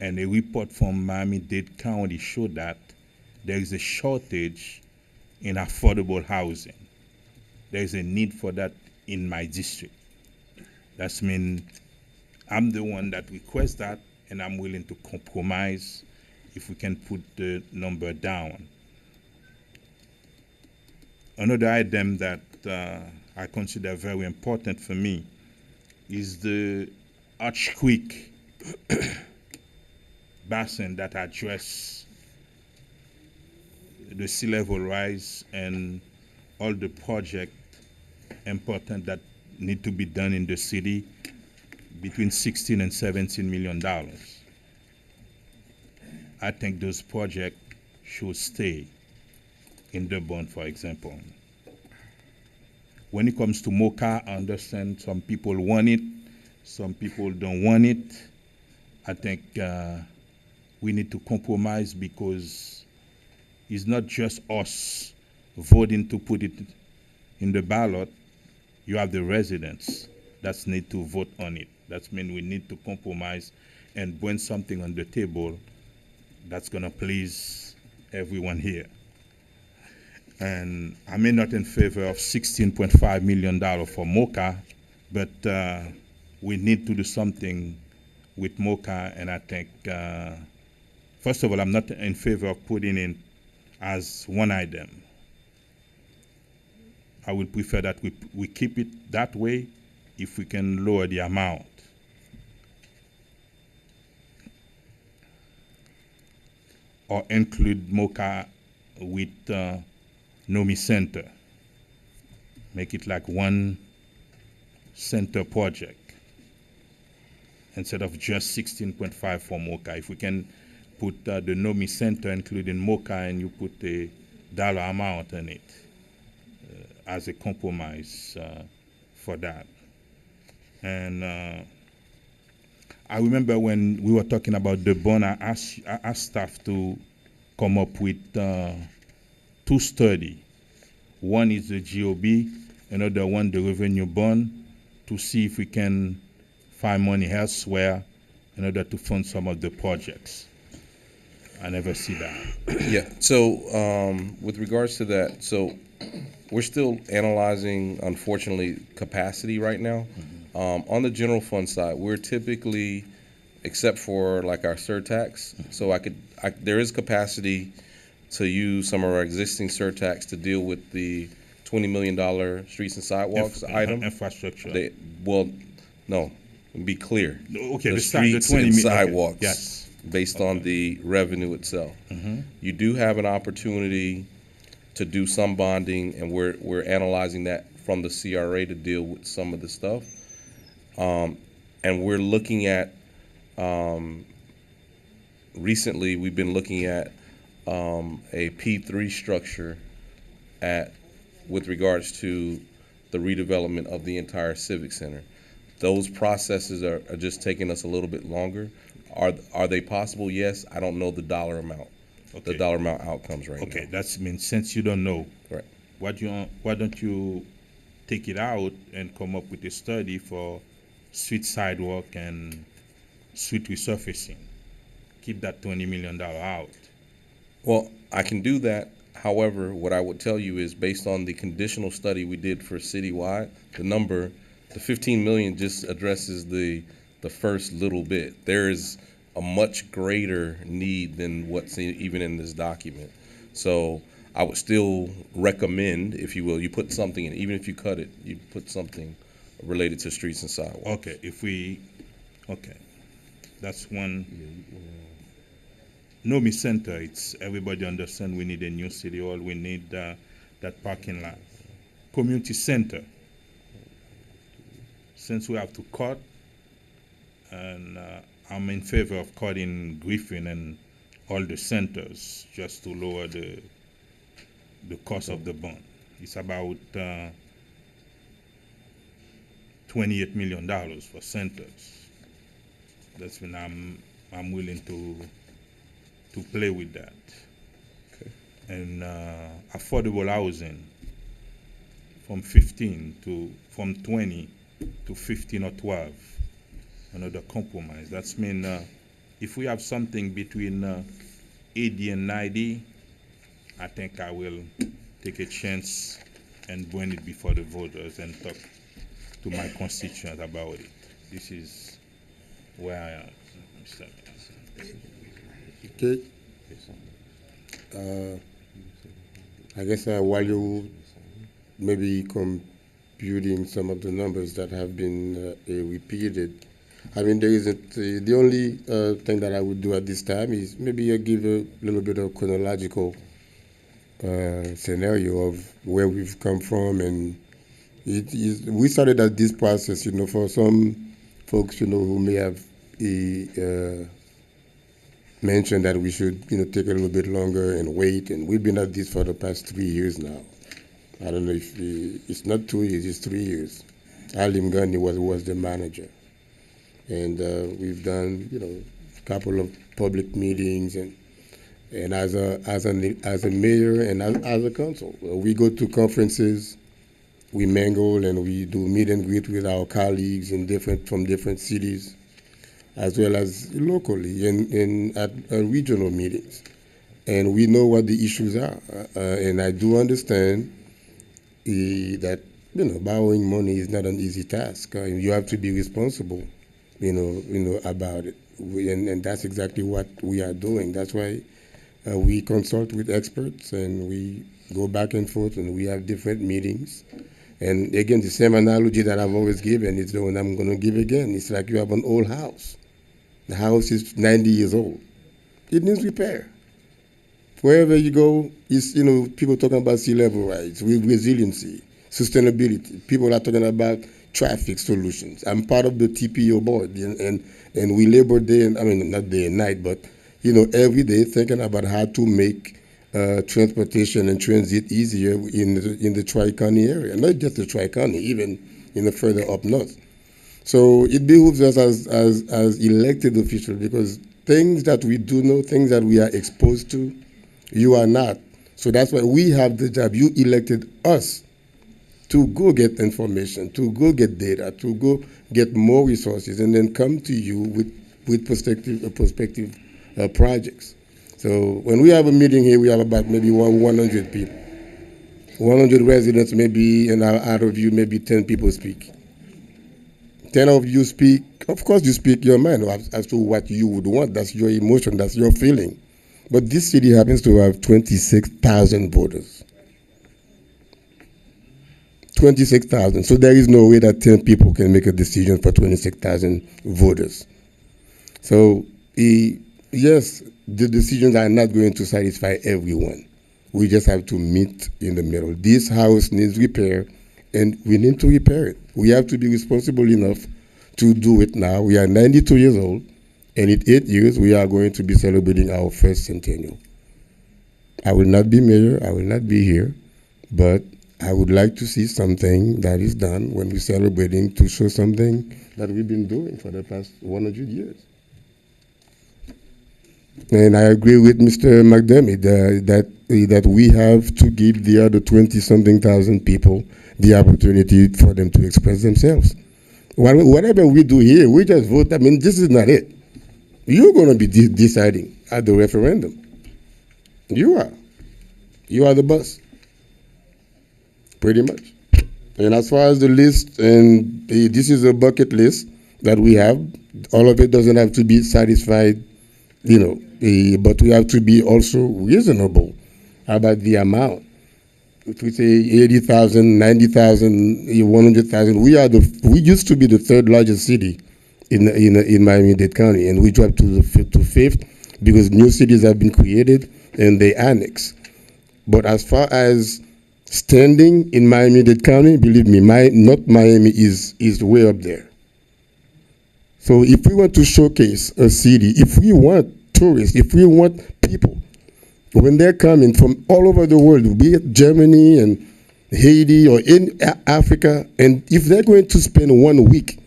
And a report from Miami-Dade County showed that there is a shortage in affordable housing. There is a need for that in my district. That's mean I'm the one that requests that, and I'm willing to compromise if we can put the number down. Another item that I consider very important for me is the Arch Creek basin that address the sea level rise and all the project important that need to be done in the city between 16 and 17 million dollars. I think those projects should stay in the bond, for example. When it comes to MoCA, I understand some people want it, some people don't want it. I think we need to compromise because it's not just us voting to put it in the ballot. You have the residents that need to vote on it. That means we need to compromise and bring something on the table that's going to please everyone here. And I may not in favor of $16.5 million for MoCA, but we need to do something with MoCA, and I think, first of all, I'm not in favor of putting in as one item. I would prefer that we keep it that way if we can lower the amount. Or include MoCA with NOMI Center. Make it like one center project. instead of just 16.5 for MOCA. If we can put the NOMI Center, including MOCA, and you put a dollar amount in it as a compromise for that. And I remember when we were talking about the bond, I asked staff to come up with 2 studies. One is the GOB, another one the revenue bond, to see if we can find money elsewhere in order to fund some of the projects. I never see that. Yeah, so with regards to that, so we're still analyzing, unfortunately, capacity right now. On the general fund side, we're typically, except for like our surtax, so there is capacity to use some of our existing surtax to deal with the $20 million streets and sidewalks item. Infrastructure. Well, no, be clear. Okay, the the streets 20 and okay, sidewalks, yes. based on the revenue itself. You do have an opportunity to do some bonding, and we're analyzing that from the CRA to deal with some of the stuff. And we're looking at, recently we've been looking at a P3 structure with regards to the redevelopment of the entire Civic Center. Those processes are just taking us a little bit longer. Are they possible? Yes. I don't know the dollar amount. Okay. The dollar amount outcomes right now. Okay, that means since you don't know, right? Why don't you take it out and come up with a study for street sidewalk and street resurfacing? Keep that $20 million out. Well, I can do that. However, what I would tell you is based on the conditional study we did for citywide, the 15 million just addresses the first little bit. There is a much greater need than what's even in this document. So I would still recommend, if you will, you put something in, even if you cut it, you put something related to streets and sidewalks. Okay, that's one. NOMI Center, it's everybody understand we need a new city hall, we need that parking lot. Community center, since we have to cut, and I'm in favor of cutting Griffin and all the centers just to lower the cost of the bond. It's about $28 million for centers. That's when I'm willing to play with that. Okay. And affordable housing from 20 to 15 or 12. Another compromise. That's mean if we have something between 80 and 90, I think I will take a chance and bring it before the voters and talk to my constituents about it. This is where I am, Mr. Okay. I guess while you maybe computing some of the numbers that have been repeated, I mean, there isn't the only thing that I would do at this time is maybe give a little bit of chronological scenario of where we've come from, and we started at this process, for some folks, who may have mentioned that we should, take a little bit longer and wait, and we've been at this for the past 3 years now. I don't know if it's not 2 years, it's 3 years. Alim Gandhi was the manager. And we've done, a couple of public meetings, and as a mayor and as a council, we go to conferences, we mingle, and we do meet and greet with our colleagues from different cities, as well as locally and at regional meetings. And we know what the issues are. And I do understand that, borrowing money is not an easy task. You have to be responsible, about it. And that's exactly what we are doing. That's why we consult with experts, and we go back and forth, and we have different meetings. And again, the same analogy that I've always given is the one I'm going to give again. It's like you have an old house. The house is 90 years old. It needs repair. Wherever you go, it's, people talking about sea level rise, resiliency, sustainability. People are talking about traffic solutions. I'm part of the TPO board, and we labor day and, I mean, not day and night, but, you know, every day thinking about how to make transportation and transit easier in the Tri-County area. Not just the Tri-County, even in the further up north. So it behooves us as elected officials, because things that we do know, things that we are exposed to, you are not. So that's why we have the job. You elected us to go get information, to go get data, to go get more resources, and then come to you with prospective projects. So when we have a meeting here, we have about maybe 100 people. 100 residents, maybe, and out of you, maybe 10 people speak. 10 of you speak, of course you speak your mind as to what you would want. That's your emotion, that's your feeling. But this city happens to have 26,000 voters. 26,000. So there is no way that 10 people can make a decision for 26,000 voters. So yes, the decisions are not going to satisfy everyone. We just have to meet in the middle. This house needs repair, and we need to repair it. We have to be responsible enough to do it now. We are 92 years old, and in 8 years, we are going to be celebrating our first centennial. I will not be mayor, I will not be here, but I would like to see something that is done when we're celebrating, to show something that we've been doing for the past 100 years. And I agree with Mr. McDermott that we have to give the other 20-something thousand people the opportunity for them to express themselves. Whatever we do here, we just vote. I mean, this is not it. You're going to be deciding at the referendum. You are. You are the boss. Pretty much. And as far as the list, and this is a bucket list that we have. All of it doesn't have to be satisfied, you know, but we have to be also reasonable about the amount. If we say 80,000, 90,000, 100,000, we used to be the third largest city in Miami-Dade County, and we dropped to fifth because new cities have been created and they annex. But as far as standing in Miami-Dade County, believe me, North Miami is way up there. So if we want to showcase a city, if we want tourists, if we want people, when they're coming from all over the world, be it Germany and Haiti or in Africa, and if they're going to spend 1 week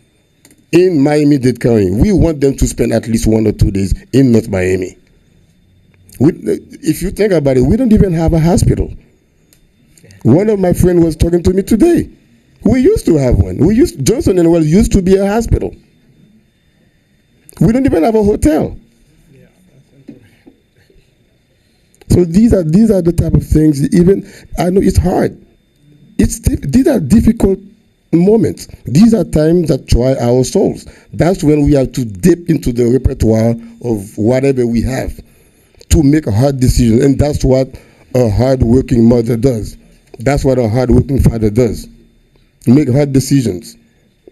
in Miami-Dade County, we want them to spend at least 1 or 2 days in North Miami. If you think about it, we don't even have a hospital. One of my friends was talking to me today. We used to have one. Johnson & Wales used to be a hospital. We don't even have a hotel. So these are the type of things. Even I know it's hard. These are difficult moments. These are times that try our souls. That's when we have to dip into the repertoire of whatever we have to make a hard decision, and that's what a hard-working mother does. That's what a hard-working father does. Make hard decisions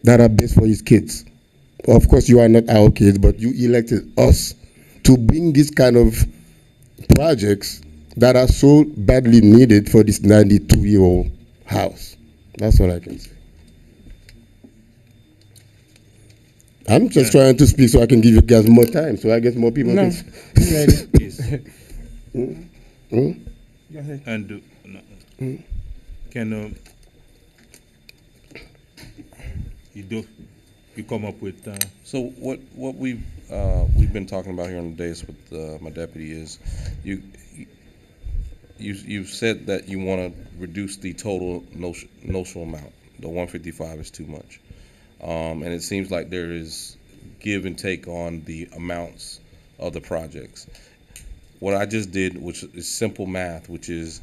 that are best for his kids. Of course, you are not our kids, but you elected us to bring this kind of projects that are so badly needed for this 92-year-old house. That's what I can say. I'm just trying to speak so I can give you guys more time, so I guess more people can. Go ahead. And can you come up with? So what we've been talking about here on the days with my deputy is you've said that you want to reduce the total notional amount. The 155 is too much. And it seems like there is give and take on the amounts of the projects. What I just did, which is simple math, which is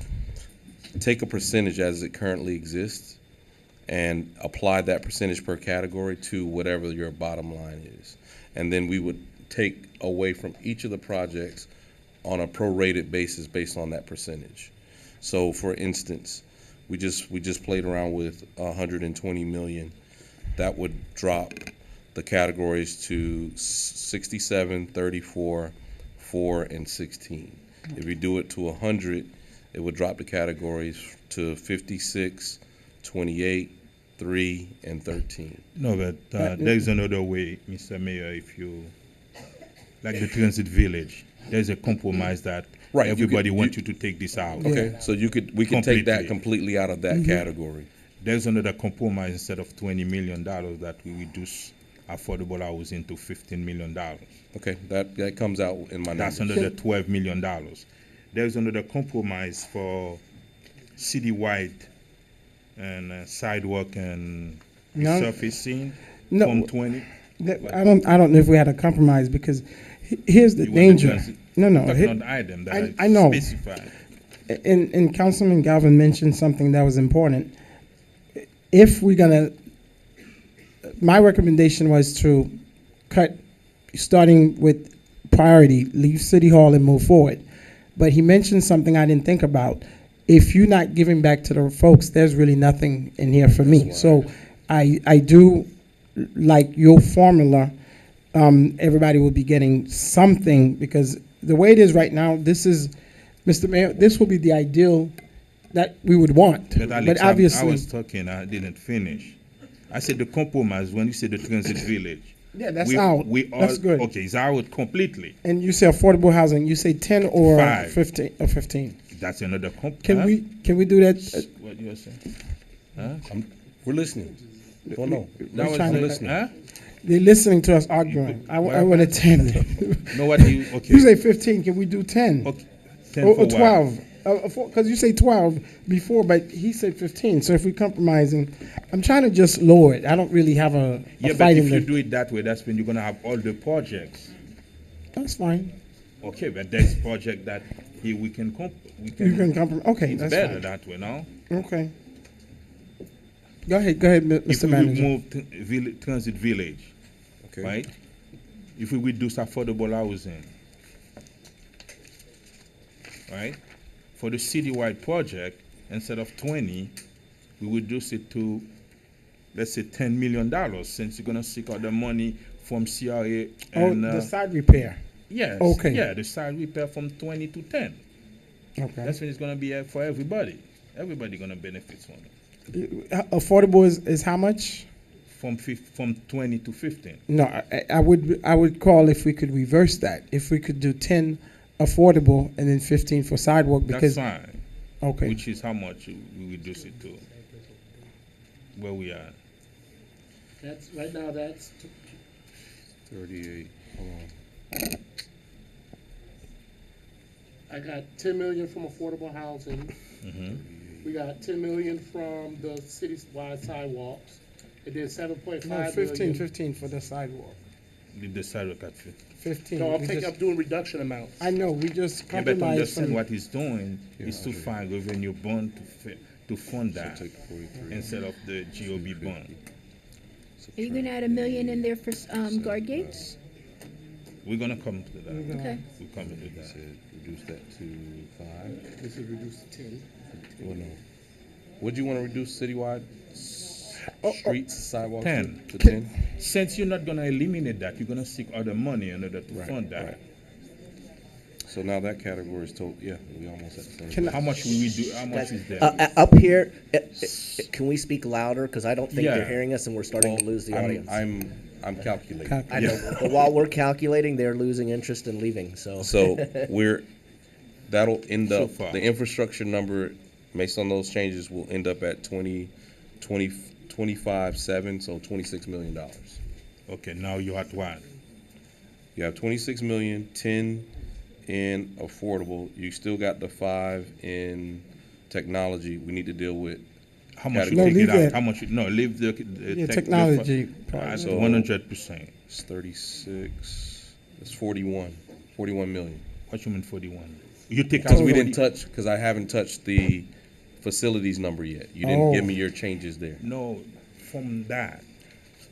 take a percentage as it currently exists and apply that percentage per category to whatever your bottom line is. And then we would take away from each of the projects on a prorated basis based on that percentage. So for instance, we just played around with 120 million. That would drop the categories to 67, 34, 4, and 16. If you do it to 100, it would drop the categories to 56, 28, 3, and 13. No, but there's another way, Mr. Mayor, if you, like the transit village, there's a compromise that Right, if you everybody could- wants you to take this out. Okay, so we could take that completely out of that Mm-hmm. category. There's another compromise instead of $20 million that we reduce affordable housing to $15 million. Okay, that comes out in my That's numbers. another $12 million. There's another compromise for citywide and sidewalk and No. surfacing No. from 20. I don't know if we had a compromise because here's the You want the danger. transit- No, no. Talking on the item that I know. specified. And Councilman Galvin mentioned something that was important. If we're gonna, my recommendation was to cut, starting with priority, leave City Hall and move forward. But he mentioned something I didn't think about. If you're not giving back to the folks, there's really nothing in here for me. So I do like your formula. Everybody will be getting something because the way it is right now, this is, Mr. Mayor, this will be the ideal that we would want. But Alex, But I obviously, was talking, I didn't finish. I said the compromise, when you said the transit village. yeah, that's we, out. We all, That's good. Okay, it's out completely. And you say affordable housing, you say 10 or 5. 15 or 15. That's another Can we do that? What you were saying? We're listening. Oh, no. We're trying I'm to- listening. Huh? They're listening to us arguing. I want to 10. No, what do you, okay. You say 15, can we do 10? Okay. 10 Or for what? 12? Because you say 12 before, but he said 15. So if we're compromising, I'm trying to just lower it. I don't really have a Yeah, but fight if in you the. do it that way, that's when you're gonna have all the projects. That's fine. Okay, but there's project that here we can You can compromise. Okay, It's that's better fine. that way, no? Okay. Go ahead, If Mr. we Manager. remove transit village, Okay. right? If we reduce affordable housing, right? For the citywide project, instead of 20, we reduce it to, let's say, $10 million, since you're gonna seek out the money from CRA Oh, and, the side repair. yes, Okay. yeah, the side repair from 20 to 10. Okay. That's when it's gonna be for everybody. Everybody gonna benefit from it. Affordable is how much? From 20 to 15. No, I would call if we could reverse that. If we could do 10 affordable and then 15 for sidewalk because. That's fine. Okay. Which is how much we reduce it to. Where we are. That's, right now, that's 38. Hold on. I got 10 million from affordable housing. We got 10 million from the citywide sidewalks. And then 7.5 No, 15 million. for the sidewalk. Leave the sidewalk at 50. 15. No, we I'm just- doing reduction amounts. I know, we just Yeah, but compromised understand from. what he's doing is to find revenue bond to fund that Take 43. instead of the GOB bond. Are you gonna add $1 million in there for, guard gates? We're gonna come to that. Okay. We're coming to that. Said reduce that to 5. This is reduced to 10. Well, no. Would you want to reduce citywide streets, sidewalks? 10. To 10? Since you're not gonna eliminate that, you're gonna seek other money in order to Right, fund that. right. So now that category is total, yeah, we almost at the same. Can How much will we do? How much is there? Up here, can we speak louder? Because I don't think Yeah. they're hearing us and we're starting to lose the audience. I'm calculating. I know, but while we're calculating, they're losing interest and leaving, so. So that'll end So up, far. the infrastructure number, based on those changes, will end up at 25.7, so $26 million. Okay, now you're at what? You have 26 million, 10 in affordable. You still got the 5 in technology. We need to deal with. How much you No, take leave it out? that. How much? No, leave the Yeah, technology part. At So- 100%. It's 36, it's 41 million. What you mean 41? You take out Because we 40 didn't touch, because I haven't touched the facilities number yet. You didn't give me your changes there. No, from that.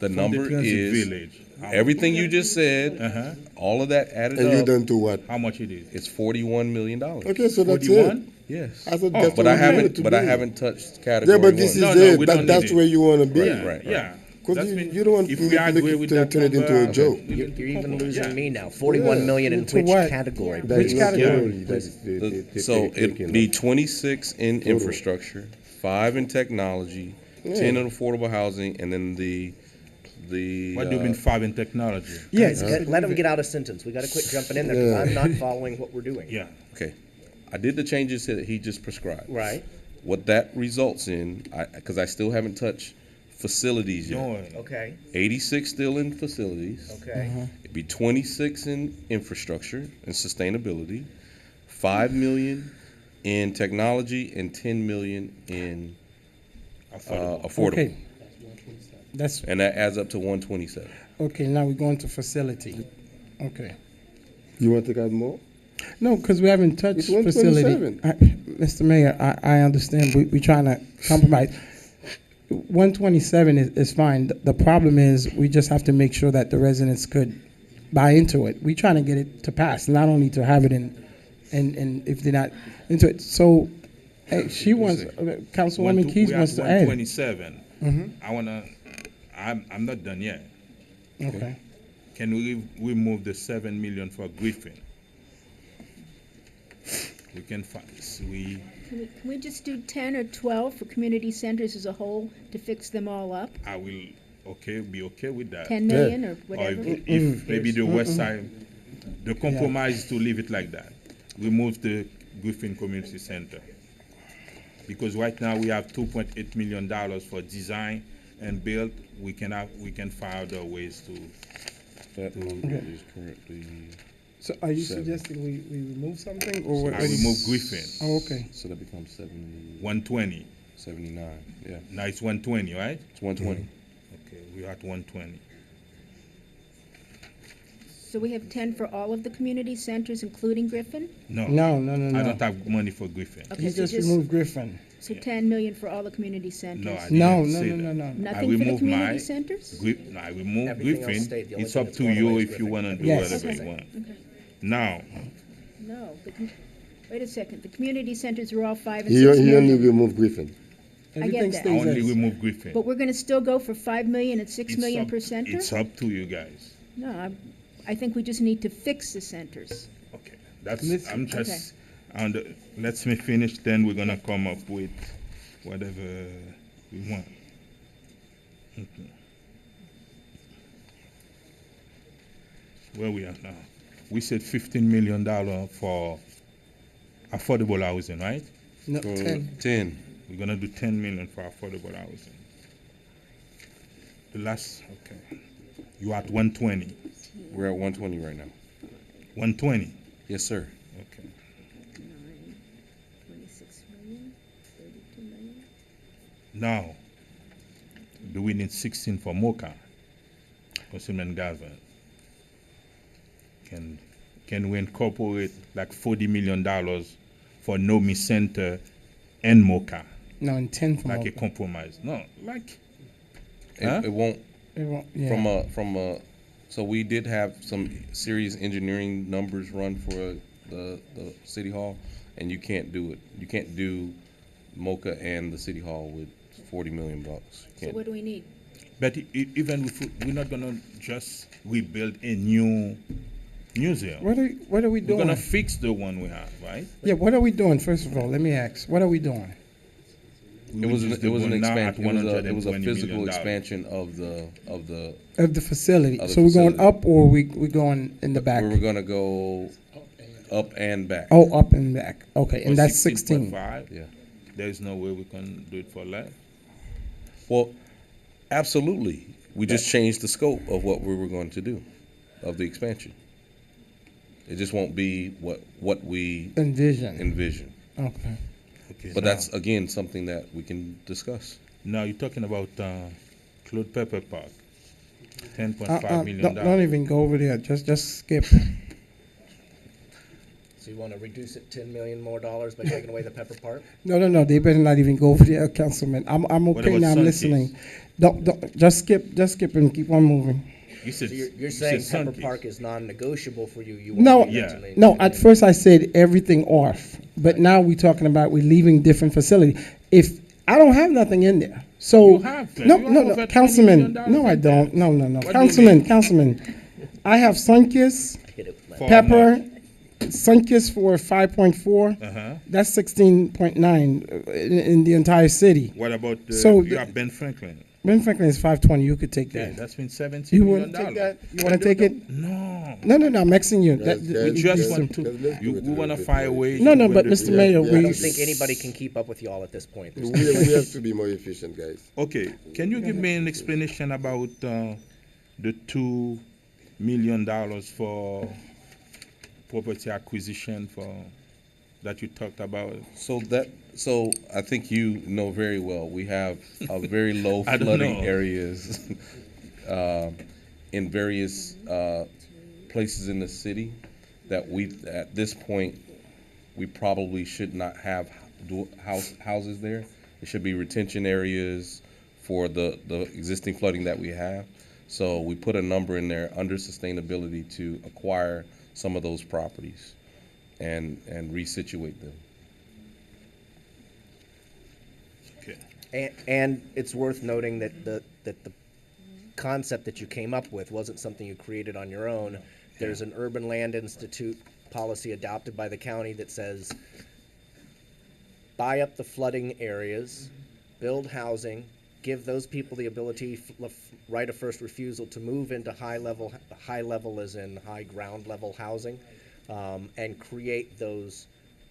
The from number transit is, village. everything you just said, Uh-huh. all of that added And you up, done to what? How much it is? it's $41 million. Okay, so that's it. 41? Yes. I thought Oh, that's But what I we wanted haven't, to but I be. haven't touched category Yeah, but this is No, no, it. we don't That's need it. where you want to be. Right, right. yeah. Because That's you, when- you don't want if to we agree make with it, that turn it into number, a joke. You're even compromise. losing Yeah. me now. 41 million in Into which what? category? Which category? So it'd be 26 in infrastructure, 5 in technology, 10 in affordable housing, and then the What do you mean 5 in technology? Yes. Let him get out a sentence. We gotta quit jumping in there, because I'm not following what we're doing. Yeah. Okay, I did the changes that he just prescribed. Right? What that results in, because I still haven't touched facilities yet. No. Okay, 86 still in facilities. okay. It'd be 26 in infrastructure and sustainability, 5 million in technology, and 10 million in affordable. Okay. That's, And that adds up to 127. okay, now we're going to facility. Okay. You want to add more? No, because we haven't touched It's facility. 127. Mr. Mayor, I understand. We're trying to compromise. 127 is fine. The problem is we just have to make sure that the residents could buy into it. We're trying to get it to pass, not only to have it in, and if they're not into it. So, hey, she wants, Councilwoman Keys wants to add. 127. I wanna. I'm not done yet. Okay. Can we remove the 7 million for Griffin? We can find. Can we just do 10 or 12 for community centers as a whole to fix them all up? I will. Be okay with that. 10 million or Or whatever? if maybe the west side, the compromise is to leave it like that. Remove the Griffin Community Center. Because right now we have $2.8 million for design and build. We can find other ways to. That number is currently, So are you 7. suggesting we remove something or what? I remove Griffin. Oh, okay. so that becomes 70, 120. 79. Yeah, Now it's 120, right? it's 120. Okay, we're at 120. So we have 10 for all of the community centers, including Griffin? No. No. I don't have money for Griffin. Okay, He so just removed Griffin. So 10 million for all the community centers? No, I No, didn't no, say no, that. no, no. Nothing I for the remove community my centers? No, I remove Everything else Griffin. stayed. The only It's thing up that's to going you away is if you Griffin. want to do Yes. whatever you want. Now, No, wait a second, the community centers are all 5 and He 6 only million. removed Griffin. Everything that. I stays only as. remove Griffin. But we're gonna still go for 5 million and 6 It's million up- per center? It's up to you guys. No, I think we just need to fix the centers. Okay, that's, Listen. I'm just, let me finish, then we're gonna come up with whatever we want. Okay. Where we are now? We said $15 million for affordable housing, right? No, So 10. 10. We're gonna do 10 million for affordable housing. The last, okay, you at 120, We're at 120 right now. 120, Yes, sir. okay. 26 million, 32 million? Now, do we need 16 for MOCA? Councilman Galvin? Can we incorporate like $40 million for NOMI Center and MOCA, No, and 10 from. like a Oakland. compromise? No, like, It, Huh? it won't, It won't- yeah. from a, so we did have some serious engineering numbers run for the city hall, and you can't do it. You can't do MOCA and the city hall with $40 million. You So can't. what do we need? but even if we're not gonna just rebuild a new museum. What are we We're doing? gonna fix the one we have, right? Yeah, what are we doing, first of all? Let me ask. What are we doing? It was an expansion. It was a $120 physical million. expansion of the Of the facility. Of the So we're going facility. up or we going in the back? We were gonna go up and back. Oh, up and back. Okay, For and that's 16. 16.5, Yeah. There's no way we can do it for less. Well, absolutely. We just changed the scope of what we were going to do, of the expansion. It just won't be what we Envision. envision. Okay. Okay. But now- that's, again, something that we can discuss. Now you're talking about Claude Pepper Park, $10.5 million. Don't even go over there. Just skip. So you wanna reduce it $10 million more dollars by taking away the Pepper Park? No. They better not even go over there, Councilman. I'm What okay about now. I'm Sunkist? listening. Don't just skip and keep on moving. You said, So you're you saying said Pepper Sunkist. Park is non-negotiable for you? You No, want to Yeah. no. At first I said everything off, but now we're talking about we're leaving different facility. If I don't have nothing in there, so You have to. no, You no, have no, over $20 Councilman. million No, I in there. don't. No, do you Councilman, mean? Councilman. I have Sunkist, Hit it with For Pepper, how Sunkist for 5.4. Uh-huh. That's 16.9 in the entire city. What about So you the- have Ben Franklin? Ben Franklin is 520. You could take Yeah, that. that's been $17 You million. want to take that? You want to take it? No. No. I'm asking you. Guys, That- guys, we- Just guys, want guys, let's to, do it we a want to little find a bit way. No, to but build Mr. it. Mayor, yeah, I we. don't think anybody can keep up with y'all at this point. We have to be more efficient, guys. Okay, can you give me an explanation about the $2 million for property acquisition that you talked about? So I think you know very well, we have a very low I don't flooding know. areas in various places in the city that at this point, we probably should not have houses there. It should be retention areas for the existing flooding that we have. So we put a number in there under sustainability to acquire some of those properties and resituate them. Okay. And it's worth noting that the concept that you came up with wasn't something you created on your own. There's an Urban Land Institute policy adopted by the county that says, buy up the flooding areas, build housing, give those people the ability, right of first refusal to move into high level as in high ground level housing, and create those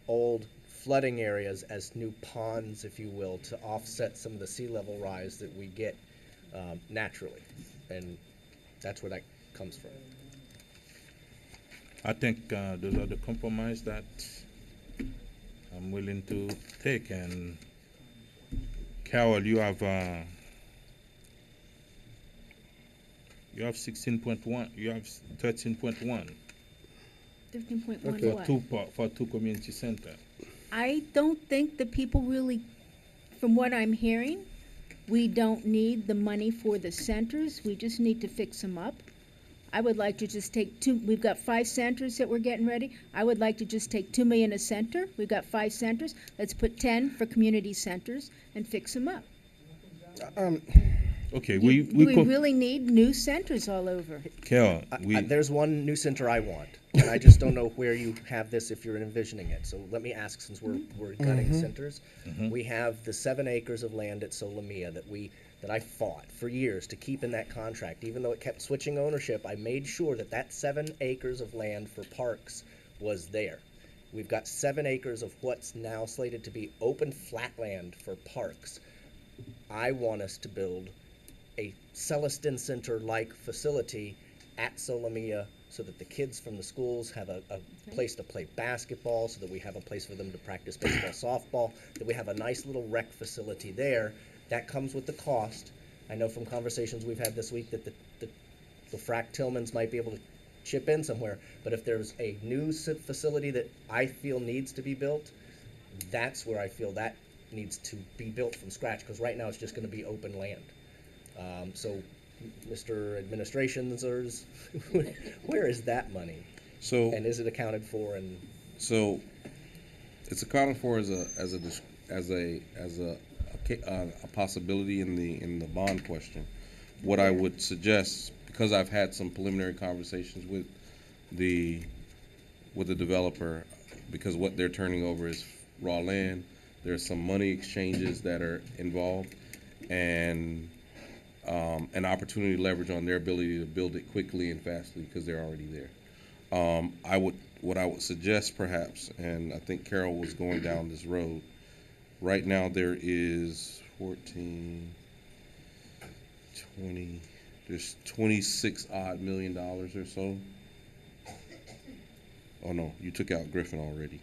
old flooding areas as new ponds, if you will, to offset some of the sea level rise that we get naturally. And that's where that comes from. I think those are the compromise that I'm willing to take. And Carol, you have 16.1. You have 13.1 13.1 what? for two community center. I don't think the people really, from what I'm hearing, we don't need the money for the centers. We just need to fix them up. I would like to just take we've got 5 centers that we're getting ready. I would like to just take $2 million a center. We've got 5 centers. Let's put 10 for community centers and fix them up. Okay, We we really need new centers all over. Carol, There's one new center I want, and I just don't know where you have this if you're envisioning it. So let me ask, since we're gutting centers, we have the 7 acres of land at Solomia that I fought for years to keep in that contract. Even though it kept switching ownership, I made sure that 7 acres of land for parks was there. We've got 7 acres of what's now slated to be open flat land for parks. I want us to build a Celestin Center-like facility at Solomia so that the kids from the schools have a place to play basketball, so that we have a place for them to practice baseball, softball, that we have a nice little rec facility there. That comes with the cost. I know from conversations we've had this week that the Frack Tillmans might be able to chip in somewhere, but if there's a new facility that I feel needs to be built, that's where I feel that needs to be built from scratch, because right now it's just going to be open land. So, Mr. Administrations, where is that money? So, And is it accounted for? And so it's accounted for as a possibility in the bond question. What I would suggest, because I've had some preliminary conversations with the developer, because what they're turning over is raw land. There's some money exchanges that are involved, and an opportunity to leverage on their ability to build it quickly and fastly because they're already there. What I would suggest perhaps, and I think Carol was going down this road, right now there is 14, 20, there's 26 odd $million or so. Oh no, you took out Griffin already.